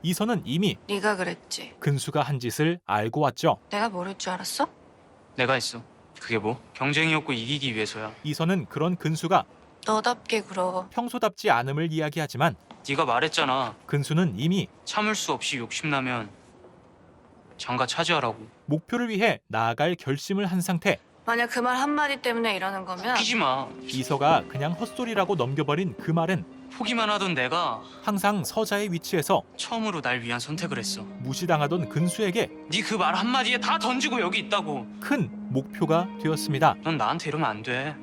Speaker 1: 이서는 이미
Speaker 3: 네가 그랬지.
Speaker 1: 근수가 한 짓을 알고 왔죠.
Speaker 3: 내가 모를 줄 알았어?
Speaker 16: 내가 했어. 그게 뭐? 경쟁이었고 이기기 위해서야.
Speaker 1: 이서는 그런 근수가
Speaker 3: 너답게 굴어.
Speaker 1: 평소답지 않음을 이야기하지만
Speaker 16: 네가 말했잖아.
Speaker 1: 근수는 이미
Speaker 16: 참을 수 없이 욕심나면 장가 차지하라고.
Speaker 1: 목표를 위해 나아갈 결심을 한 상태.
Speaker 3: 만약 그 말 한마디 때문에 이러는 거면
Speaker 16: 웃기지 마.
Speaker 1: 이서가 그냥 헛소리라고 넘겨버린 그 말은
Speaker 16: 포기만 하던 내가
Speaker 1: 항상 서자의 위치에서
Speaker 16: 처음으로 날 위한 선택을 했어.
Speaker 1: 무시당하던 근수에게
Speaker 16: 네 그 말 한마디에 다 던지고 여기 있다고.
Speaker 1: 큰 목표가 되었습니다.
Speaker 16: 넌 나한테 이러면 안 돼.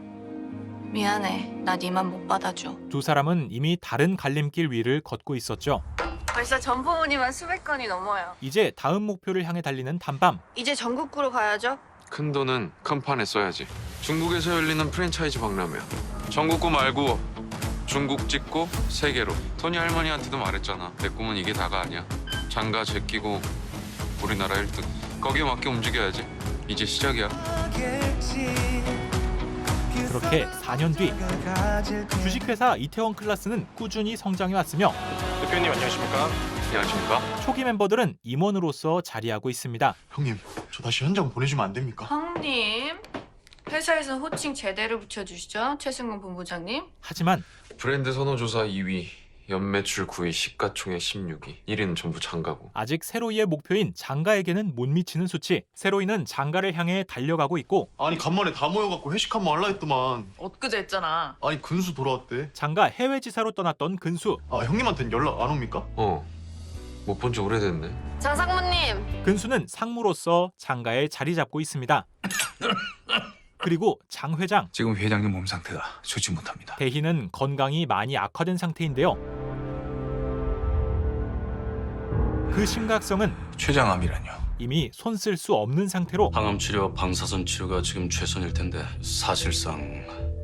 Speaker 3: 미안해. 나 네 맘 못 받아줘.
Speaker 1: 두 사람은 이미 다른 갈림길 위를 걷고 있었죠.
Speaker 3: 벌써 점포문이만 수백 건이 넘어요.
Speaker 1: 이제 다음 목표를 향해 달리는 단밤.
Speaker 3: 이제 전국구로 가야죠.
Speaker 2: 큰 돈은 큰 판에 써야지. 중국에서 열리는 프랜차이즈 박람회. 전국구 말고 중국 찍고 세계로. 토니 할머니한테도 말했잖아. 내 꿈은 이게 다가 아니야. 장가 제끼고 우리나라 1등. 거기에 맞게 움직여야지. 이제 시작이야.
Speaker 1: 그렇게 4년 뒤 주식회사 이태원 클라스는 꾸준히 성장해왔으며
Speaker 9: 대표님 안녕하십니까?
Speaker 2: 안녕하십니까?
Speaker 1: 초기 멤버들은 임원으로서 자리하고 있습니다.
Speaker 15: 형님, 저 다시 현장 보내주면 안 됩니까?
Speaker 3: 형님. 회사에서 호칭 제대로 붙여주시죠. 최승근 본부장님.
Speaker 1: 하지만
Speaker 2: 브랜드 선호조사 2위, 연매출 9위, 시가총액 16위. 1위는 전부 장가고.
Speaker 1: 아직 세로이의 목표인 장가에게는 못 미치는 수치. 세로이는 장가를 향해 달려가고 있고
Speaker 15: 아니 간만에 다 모여갖고 회식 한번 할라 했더만.
Speaker 13: 엊그제 했잖아.
Speaker 15: 아니 근수 돌아왔대.
Speaker 1: 장가 해외지사로 떠났던 근수.
Speaker 15: 아 형님한테는 연락 안 옵니까?
Speaker 2: 못 본 지 오래됐네.
Speaker 5: 장상무님.
Speaker 1: 근수는 상무로서 장가에 자리 잡고 있습니다. 그리고 장 회장.
Speaker 8: 지금 회장님 몸 상태가 좋지 못합니다.
Speaker 1: 대희는 건강이 많이 악화된 상태인데요. 그 심각성은
Speaker 8: 췌장암이라뇨.
Speaker 1: 이미 손 쓸 수 없는 상태로
Speaker 6: 항암 치료, 방사선 치료가 지금 최선일 텐데 사실상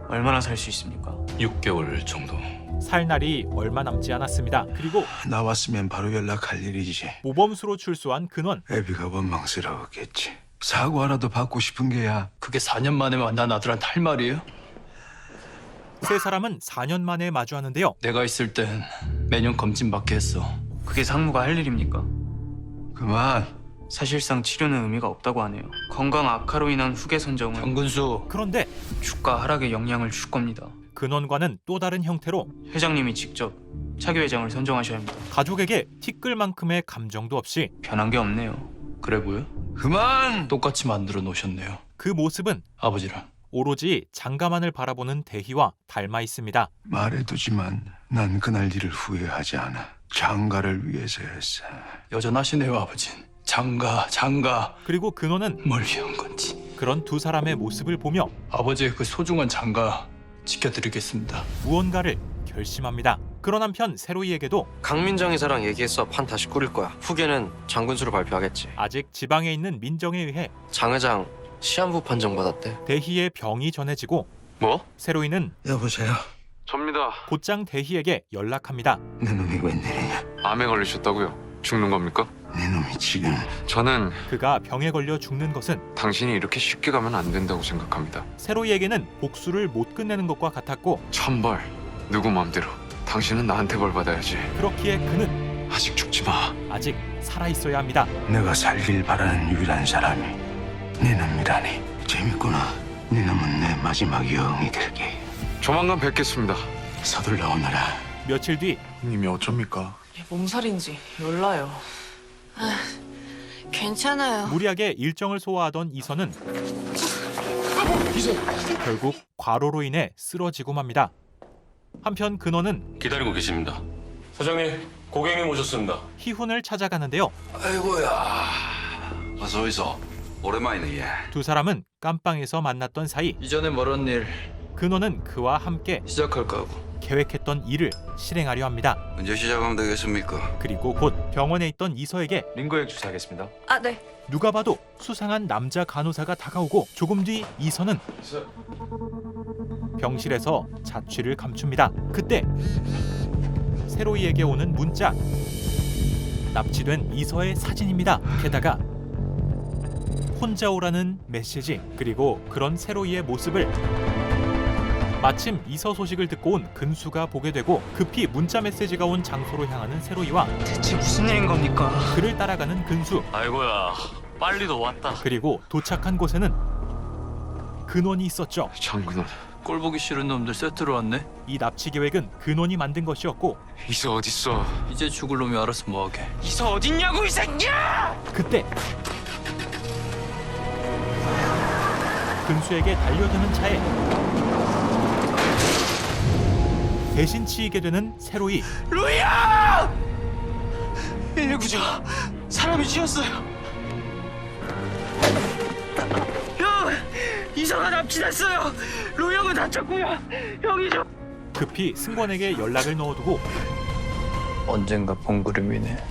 Speaker 16: 얼마나 살 수 있습니까?
Speaker 6: 6개월 정도.
Speaker 1: 살 날이 얼마 남지 않았습니다. 그리고
Speaker 8: 나왔으면 바로 연락할 일이지.
Speaker 1: 모범수로 출소한 근원.
Speaker 8: 애비가 원망스러웠겠지. 사고 하나도 받고 싶은 게야.
Speaker 11: 그게 4년 만에 만난 아들한테 할 말이에요?
Speaker 1: 세 사람은 4년 만에 마주하는데요.
Speaker 11: 내가 있을 땐 매년 검진 받게 했어.
Speaker 16: 그게 상무가 할 일입니까?
Speaker 8: 그만.
Speaker 16: 사실상 치료는 의미가 없다고 하네요. 건강 악화로 인한 후계 선정은
Speaker 11: 정근수.
Speaker 1: 그런데
Speaker 16: 주가 하락에 영향을 줄 겁니다.
Speaker 1: 근원과는 또 다른 형태로
Speaker 16: 회장님이 직접 차기 회장을 선정하셔야 합니다.
Speaker 1: 가족에게 티끌만큼의 감정도 없이
Speaker 16: 변한 게 없네요.
Speaker 11: 그래 보여?
Speaker 8: 그만.
Speaker 11: 똑같이 만들어 놓으셨네요.
Speaker 1: 그 모습은
Speaker 11: 아버지랑.
Speaker 1: 오로지 장가만을 바라보는 대희와 닮아 있습니다.
Speaker 8: 말해두지만 난 그날 일을 후회하지 않아. 장가를 위해서였어.
Speaker 11: 여전하시네요 아버진. 장가.
Speaker 1: 그리고 근원은
Speaker 11: 뭘 위한 건지.
Speaker 1: 그런 두 사람의 모습을 보며
Speaker 11: 아버지의 그 소중한 장가 지켜드리겠습니다.
Speaker 1: 무언가를 결심합니다. 그런 한편 세로이에게도
Speaker 6: 강민정 이사랑 얘기했어. 판 다시 꾸릴 거야. 후계는 장군수로 발표하겠지.
Speaker 1: 아직 지방에 있는 민정에 의해
Speaker 6: 장 회장 시한부 판정 받았대.
Speaker 1: 대희의 병이 전해지고
Speaker 2: 뭐?
Speaker 1: 세로이는
Speaker 8: 여보세요.
Speaker 2: 접니다.
Speaker 1: 곧장 대희에게 연락합니다.
Speaker 8: 내 놈이 웬일이냐.
Speaker 2: 암에 걸리셨다고요? 죽는 겁니까?
Speaker 8: 네 놈이 지금
Speaker 2: 저는
Speaker 1: 그가 병에 걸려 죽는 것은
Speaker 2: 당신이 이렇게 쉽게 가면 안 된다고 생각합니다.
Speaker 1: 세로이에게는 복수를 못 끝내는 것과 같았고
Speaker 2: 천벌 누구 맘대로. 당신은 나한테 벌 받아야지.
Speaker 1: 그렇기에 그는
Speaker 2: 아직 죽지 마.
Speaker 1: 아직 살아있어야 합니다.
Speaker 8: 내가 살길 바라는 유일한 사람이 네 놈이라니. 재밌구나. 네 놈은 내 마지막 여흥이 될게.
Speaker 2: 조만간 뵙겠습니다.
Speaker 8: 서둘러 오너라.
Speaker 1: 며칠 뒤
Speaker 15: 형님이 어쩝니까?
Speaker 13: 몸살인지 열나요.
Speaker 3: 괜찮아요.
Speaker 1: 무리하게 일정을 소화하던 이선은 결국 과로로 인해 쓰러지고 맙니다. 한편 근원은
Speaker 9: 기다리고 계십니다. 사장님, 고객님 오셨습니다.
Speaker 1: 희훈을 찾아가는데요.
Speaker 10: 아이고야. 어서 오이소. 오랜만이네 얘.
Speaker 1: 두 사람은 깜빵에서 만났던 사이
Speaker 11: 이전에 멀은 일
Speaker 1: 근원은 그와 함께
Speaker 11: 시작할까 하고.
Speaker 1: 계획했던 일을 실행하려 합니다.
Speaker 10: 언제 시작하면 되겠습니까?
Speaker 1: 그리고 곧 병원에 있던 이서에게
Speaker 9: 링거액 주사하겠습니다.
Speaker 3: 아, 네.
Speaker 1: 누가 봐도 수상한 남자 간호사가 다가오고 조금 뒤 이선은 병실에서 자취를 감춥니다. 그때 세로이에게 오는 문자. 납치된 이서의 사진입니다. 게다가 혼자 오라는 메시지. 그리고 그런 세로이의 모습을 마침 이서 소식을 듣고 온 근수가 보게 되고 급히 문자 메시지가 온 장소로 향하는 세로이와
Speaker 16: 대체 무슨 일인 겁니까?
Speaker 1: 그를 따라가는 근수.
Speaker 9: 아이고야, 빨리도 왔다.
Speaker 1: 그리고 도착한 곳에는 근원이 있었죠.
Speaker 2: 장근원.
Speaker 11: 꼴 보기 싫은 놈들 세트로 왔네.
Speaker 1: 이 납치 계획은 근원이 만든 것이었고
Speaker 2: 이서 어딨어?
Speaker 11: 이제 죽을 놈이 알아서 뭐하게.
Speaker 16: 이서 어딨냐고 이 새끼야!
Speaker 1: 그때 근수에게 달려드는 차에 대신 치이게 되는 세로이.
Speaker 16: 루이야! 119죠. 사람이 쥐었어요. 형! 이서가 납치됐어요. 루이 형은 다쳤고요. 형이 좀...
Speaker 1: 급히 승권에게 연락을 넣어두고
Speaker 11: 언젠가 본 그림이네.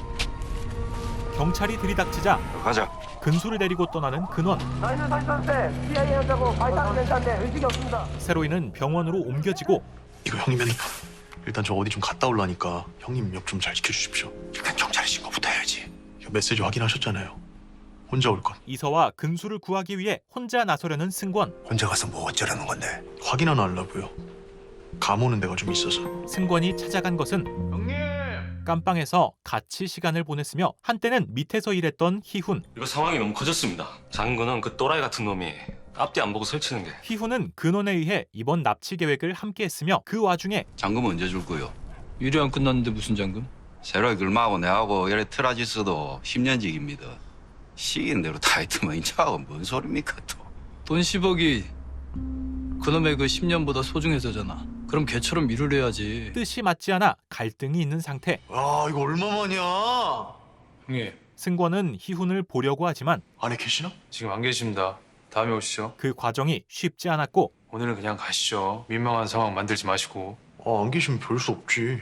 Speaker 1: 경찰이 들이닥치자
Speaker 10: 가자.
Speaker 1: 근수를 데리고 떠나는 근원. 세로이는 병원으로 옮겨지고
Speaker 15: 이거 형님 핸드폰. 일단 저 어디 좀 갔다 올라니까 형님 옆 좀 잘 지켜주십시오.
Speaker 8: 일단 경찰에 신고부터 해야지.
Speaker 15: 이거 메시지 확인하셨잖아요. 혼자 올 건.
Speaker 1: 이서와 근수를 구하기 위해 혼자 나서려는 승권.
Speaker 8: 혼자 가서 뭐 어쩌라는 건데?
Speaker 15: 확인 하나 하려고요. 감 오는 데가 좀 있어서.
Speaker 1: 승권이 찾아간 것은 깜빵에서 같이 시간을 보냈으며 한때는 밑에서 일했던 희훈.
Speaker 9: 이거 상황이 너무 커졌습니다. 장근은 그 또라이 같은 놈이 앞뒤 안 보고 설치는 게.
Speaker 1: 희훈은 근원에 의해 이번 납치 계획을 함께했으며 그 와중에
Speaker 10: 잔금 언제 줄 거요?
Speaker 11: 유리 안 끝났는데 무슨 잔금?
Speaker 10: 세로이 글마하고 내하고 이래 트라지스도 10년직입니다. 시기인 대로 다 했더만 인차하고 뭔 소리입니까 또.
Speaker 11: 돈 10억이 그놈의 그 10년보다 소중해서잖아. 그럼 걔처럼 일을 해야지.
Speaker 1: 뜻이 맞지 않아 갈등이 있는 상태.
Speaker 15: 아 이거 얼마만이야?
Speaker 9: 형님,
Speaker 1: 승권은 희훈을 보려고 하지만
Speaker 15: 안에 계시나?
Speaker 9: 지금 안 계십니다. 다음에 오시죠.
Speaker 1: 그 과정이 쉽지 않았고
Speaker 9: 오늘은 그냥 가시죠. 민망한 상황 만들지 마시고.
Speaker 15: 안 계시면 별 수 없지.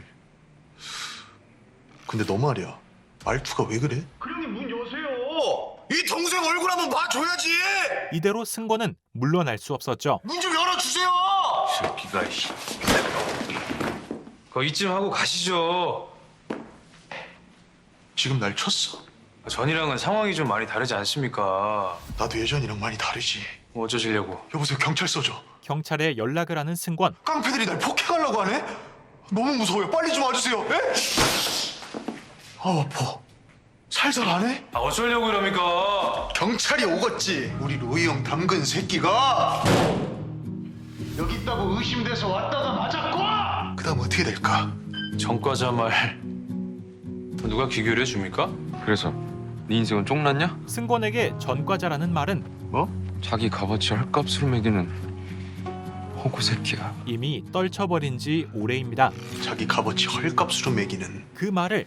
Speaker 15: 근데 너 말이야. 말투가 왜 그래?
Speaker 4: 그러니 문 여세요. 이 동생 얼굴 한번 봐줘야지.
Speaker 1: 이대로 승권은 물러날 수 없었죠.
Speaker 4: 문 좀 열어주세요.
Speaker 9: 새끼가 거 이쯤 하고 가시죠.
Speaker 15: 지금 날 쳤어.
Speaker 9: 전이랑은 상황이 좀 많이 다르지 않습니까?
Speaker 15: 나도 예전이랑 많이 다르지.
Speaker 9: 뭐 어쩌시려고?
Speaker 15: 여보세요, 경찰서 줘.
Speaker 1: 경찰에 연락을 하는 승권.
Speaker 15: 깡패들이 날 폭행하려고 하네? 너무 무서워요. 빨리 좀 와주세요. 에? 아, 아파. 살살 안 해?
Speaker 9: 아 어쩌려고 이럽니까?
Speaker 15: 경찰이 오겠지. 우리 로이 형 담근 새끼가 여기 있다고 의심돼서 왔다가 맞았고. 그다음 어떻게 될까?
Speaker 9: 전과자 말 누가 기교를 해줍니까?
Speaker 2: 그래서 네 인생은 쫑났냐?
Speaker 1: 승권에게 전과자라는 말은
Speaker 2: 뭐? 자기 값어치 헐값으로 매기는 호구 새끼야.
Speaker 1: 이미 떨쳐버린 지 오래입니다.
Speaker 15: 자기 값어치 헐값으로 매기는
Speaker 1: 그 말을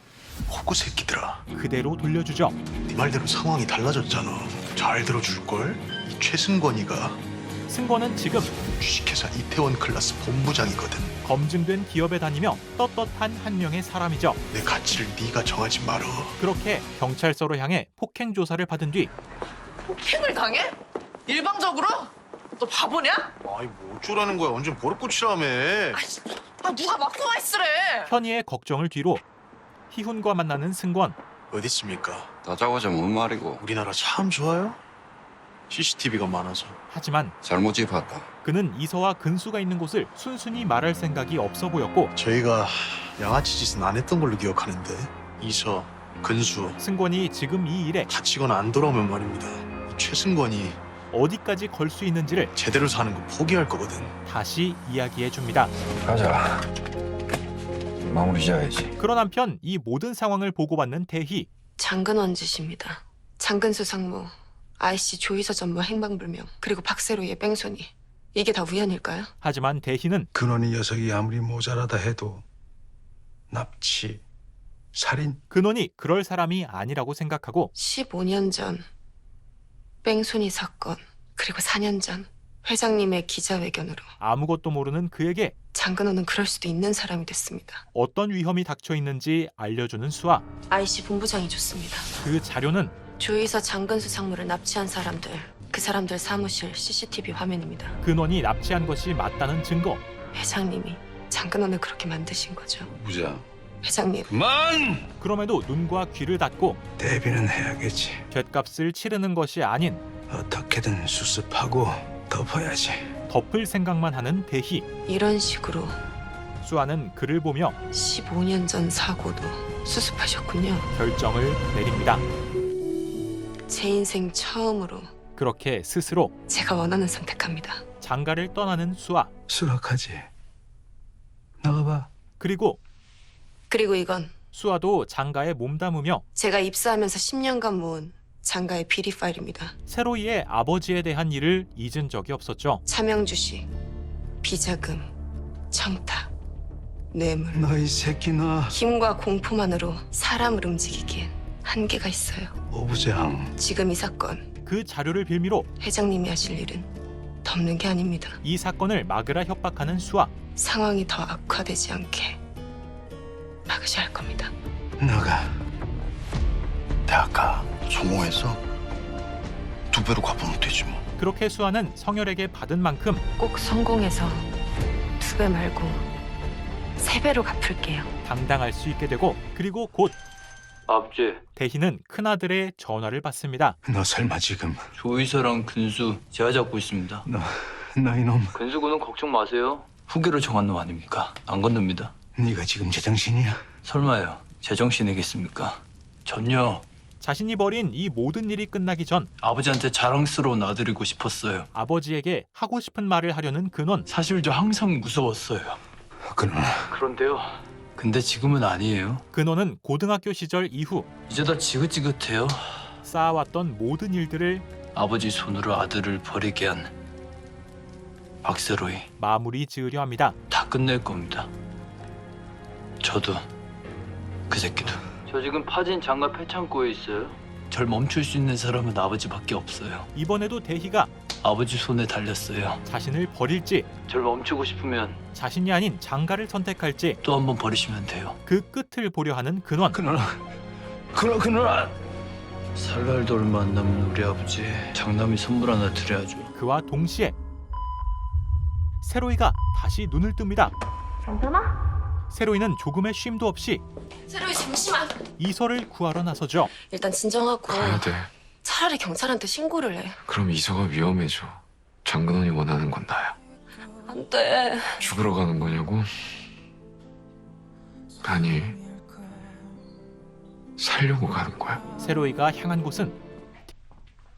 Speaker 15: 호구 새끼들아.
Speaker 1: 그대로 돌려주죠.
Speaker 15: 네 말대로 상황이 달라졌잖아. 잘 들어줄걸? 이 최승권이가
Speaker 1: 승권은 지금
Speaker 15: 주식회사 이태원 클라스 본부장이거든.
Speaker 1: 검증된 기업에 다니며 떳떳한 한 명의 사람이죠.
Speaker 15: 내 가치를 네가 정하지 말어.
Speaker 1: 그렇게 경찰서로 향해 폭행 조사를 받은 뒤
Speaker 13: 폭행을 당해? 일방적으로? 너 바보냐?
Speaker 15: 아이 뭐 어쩌라는 거야. 완전 버릇고치라며.
Speaker 13: 아 누가 막 소화했으래.
Speaker 1: 현희의 걱정을 뒤로 희훈과 만나는 승권.
Speaker 15: 어디 있습니까?
Speaker 10: 다짜고짜 뭔 말이고.
Speaker 15: 우리나라 참 좋아요. CCTV가 많아서.
Speaker 1: 하지만
Speaker 10: 잘못 짚었다.
Speaker 1: 그는 이서와 근수가 있는 곳을 순순히 말할 생각이 없어 보였고
Speaker 15: 저희가 양아치 짓은 안 했던 걸로 기억하는데 이서, 근수
Speaker 1: 승권이 지금 이 일에
Speaker 15: 다치거나 안 돌아오면 말입니다. 이 최승권이
Speaker 1: 어디까지 걸 수 있는지를
Speaker 15: 제대로 사는 거 포기할 거거든.
Speaker 1: 다시 이야기해 줍니다.
Speaker 10: 가자. 마무리 지어야지.
Speaker 1: 그런 한편 이 모든 상황을 보고받는 대희.
Speaker 5: 장근원 짓입니다. 장근수 상무, IC 조이서 전무 행방불명, 그리고 박세로의 뺑소니. 이게 다 우연일까요?
Speaker 1: 하지만 대희는
Speaker 8: 근원이 녀석이 아무리 모자라다 해도 납치, 살인.
Speaker 1: 근원이 그럴 사람이 아니라고 생각하고
Speaker 5: 15년 전 뺑소니 사건, 그리고 4년 전 회장님의 기자회견으로
Speaker 1: 아무것도 모르는 그에게
Speaker 5: 장근원은 그럴 수도 있는 사람이 됐습니다.
Speaker 1: 어떤 위험이 닥쳐 있는지 알려주는 수아.
Speaker 5: IC 본부장이 줬습니다.
Speaker 1: 그 자료는
Speaker 5: 조이서 장근수 상무를 납치한 사람들, 그 사람들 사무실 CCTV 화면입니다.
Speaker 1: 근원이 납치한 것이 맞다는 증거.
Speaker 5: 회장님이 장근원을 그렇게 만드신 거죠.
Speaker 10: 부장.
Speaker 5: 회장님.
Speaker 8: 그만!
Speaker 1: 그럼에도 눈과 귀를 닫고
Speaker 8: 대비는 해야겠지.
Speaker 1: 죗값을 치르는 것이 아닌
Speaker 8: 어떻게든 수습하고 덮어야지.
Speaker 1: 덮을 생각만 하는 대희.
Speaker 5: 이런 식으로
Speaker 1: 수아는 그를 보며
Speaker 5: 15년 전 사고도 수습하셨군요.
Speaker 1: 결정을 내립니다.
Speaker 5: 제 인생 처음으로
Speaker 1: 그렇게 스스로
Speaker 5: 제가 원하는 선택합니다.
Speaker 1: 장가를 떠나는 수아.
Speaker 8: 수락하지. 나가봐.
Speaker 1: 그리고
Speaker 5: 이건
Speaker 1: 수아도 장가에 몸담으며
Speaker 5: 제가 입사하면서 10년간 모은 장가의 비리 파일입니다.
Speaker 1: 세로이의 아버지에 대한 일을 잊은 적이 없었죠.
Speaker 5: 차명주식, 비자금, 청탁, 뇌물.
Speaker 8: 너 이 새끼 너.
Speaker 5: 힘과 공포만으로 사람을 움직이기엔 한계가 있어요.
Speaker 8: 오 부장.
Speaker 5: 지금 이 사건
Speaker 1: 그 자료를 빌미로
Speaker 5: 회장님이 하실 일은 덮는 게 아닙니다.
Speaker 1: 이 사건을 막으라 협박하는 수아.
Speaker 5: 상황이 더 악화되지 않게 막으셔야 할 겁니다.
Speaker 7: 나가. 대학가 성공해서 2배로 갚으면 되지 뭐.
Speaker 1: 그렇게 수아는 성열에게 받은 만큼
Speaker 5: 꼭 성공해서 2배 말고 3배로 갚을게요.
Speaker 1: 당당할 수 있게 되고, 그리고 곧
Speaker 11: 아버지.
Speaker 1: 대희는 큰아들의 전화를 받습니다.
Speaker 8: 너 설마 지금
Speaker 11: 조이서랑 근수 제가 잡고 있습니다.
Speaker 8: 너 이놈.
Speaker 11: 근수군은 걱정 마세요. 후계로 정한 놈 아닙니까? 안 건듭니다.
Speaker 8: 네가 지금 제정신이야?
Speaker 11: 설마요. 제정신이겠습니까? 전요.
Speaker 1: 자신이 벌인 이 모든 일이 끝나기 전
Speaker 11: 아버지한테 자랑스러운 아들이고 싶었어요.
Speaker 1: 아버지에게 하고 싶은 말을 하려는 근원.
Speaker 11: 사실 저 항상 무서웠어요. 그런데요. 근데 지금은 아니에요.
Speaker 1: 근원은 고등학교 시절 이후
Speaker 11: 이제 다 지긋지긋해요.
Speaker 1: 쌓아왔던 모든 일들을
Speaker 11: 아버지 손으로 아들을 버리게 한 박세로이
Speaker 1: 마무리 지으려 합니다.
Speaker 11: 다 끝낼 겁니다. 저도 그 새끼도. 저 지금 파진 장가 폐창고에 있어요. 절 멈출 수 있는 사람은 아버지밖에 없어요.
Speaker 1: 이번에도 대희가
Speaker 11: 아버지 손에 달렸어요.
Speaker 1: 자신을 버릴지,
Speaker 11: 절 멈추고 싶으면
Speaker 1: 자신이 아닌 장가를 선택할지
Speaker 11: 또 한 번 버리시면 돼요.
Speaker 1: 그 끝을 보려 하는 근원.
Speaker 11: 그놈아. 설날도 얼마 안 남은 우리 아버지 장남이 선물 하나 드려야죠.
Speaker 1: 그와 동시에 세로이가 다시 눈을 뜹니다.
Speaker 5: 괜찮아?
Speaker 1: 세로이는 조금의 쉼도 없이
Speaker 5: 세로이 잠시만.
Speaker 1: 이서를 구하러 나서죠.
Speaker 5: 일단 진정하고
Speaker 2: 가야 돼.
Speaker 5: 차라리 경찰한테 신고를 해.
Speaker 2: 그럼 이서가 위험해져. 장근원이 원하는 건 나야.
Speaker 5: 안 돼.
Speaker 2: 죽으러 가는 거냐고? 아니, 살려고 가는 거야.
Speaker 1: 세로이가 향한 곳은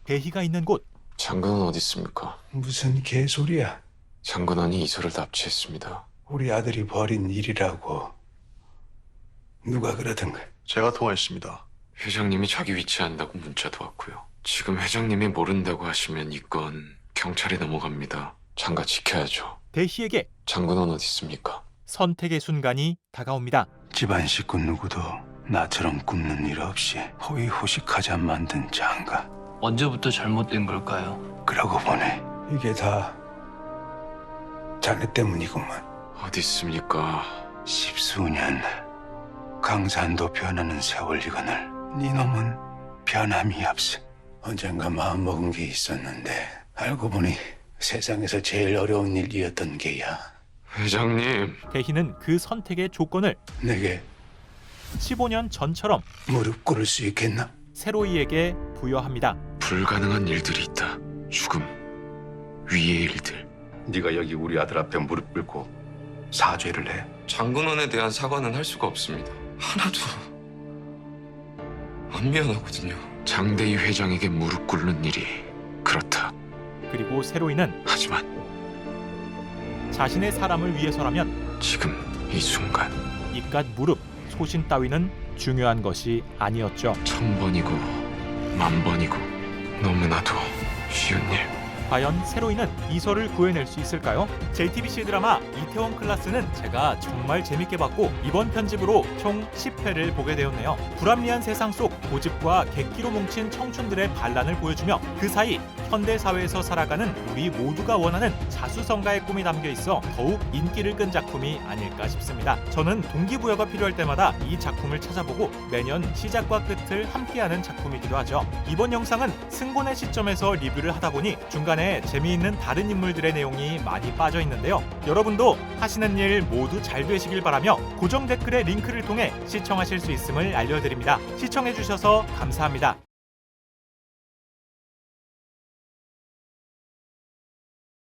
Speaker 1: 대희가 있는 곳.
Speaker 2: 장근원 어디 있습니까?
Speaker 8: 무슨 개소리야.
Speaker 2: 장근원이 이서를 납치했습니다.
Speaker 8: 우리 아들이 벌인 일이라고. 누가 그러던가.
Speaker 15: 제가 통화했습니다.
Speaker 2: 회장님이 자기 위치한다고 문자도 왔고요. 지금 회장님이 모른다고 하시면 이 건 경찰에 넘어갑니다. 장가 지켜야죠.
Speaker 1: 대희에게
Speaker 2: 장근원 어디 있습니까?
Speaker 1: 선택의 순간이 다가옵니다.
Speaker 8: 집안 식구 누구도 나처럼 굶는 일 없이 호의호식하자 만든 장가.
Speaker 11: 언제부터 잘못된 걸까요?
Speaker 8: 그러고 보네. 이게 다 자네 때문이구만.
Speaker 2: 어디 있습니까?
Speaker 8: 10수년 강산도 변하는 세월이거늘 네 놈은 변함이 없어. 언젠가 마음먹은 게 있었는데 알고 보니 세상에서 제일 어려운 일이었던 게야.
Speaker 2: 회장님.
Speaker 1: 대희는 그 선택의 조건을
Speaker 8: 내게
Speaker 1: 15년 전처럼
Speaker 8: 무릎 꿇을 수 있겠나?
Speaker 1: 세로이에게 부여합니다.
Speaker 2: 불가능한 일들이 있다. 죽음, 위의 일들.
Speaker 8: 네가 여기 우리 아들 앞에 무릎 꿇고 사죄를 해.
Speaker 2: 장근원에 대한 사과는 할 수가 없습니다. 하나도 안 미안하거든요. 장대희 회장에게 무릎 꿇는 일이 그렇다.
Speaker 1: 그리고 세로이는
Speaker 2: 하지만
Speaker 1: 자신의 사람을 위해서라면
Speaker 2: 지금 이 순간
Speaker 1: 이깟 무릎, 소신 따위는 중요한 것이 아니었죠.
Speaker 2: 1000번이고 10,000번이고 너무나도 쉬운 일.
Speaker 1: 과연 세로이는 이설을 구해낼 수 있을까요? JTBC 드라마 이태원 클라스는 제가 정말 재밌게 봤고 이번 편집으로 총 10회를 보게 되었네요. 불합리한 세상 속 고집과 객기로 뭉친 청춘들의 반란을 보여주며 그 사이 현대 사회에서 살아가는 우리 모두가 원하는 자수성가의 꿈이 담겨 있어 더욱 인기를 끈 작품이 아닐까 싶습니다. 저는 동기부여가 필요할 때마다 이 작품을 찾아보고 매년 시작과 끝을 함께하는 작품이기도 하죠. 이번 영상은 승곤의 시점에서 리뷰를 하다 보니 중간에 재미있는 다른 인물들의 내용이 많이 빠져 있는데요. 여러분도 하시는 일 모두 잘 되시길 바라며 고정 댓글의 링크를 통해 시청하실 수 있음을 알려드립니다. 시청해주셔서 감사합니다.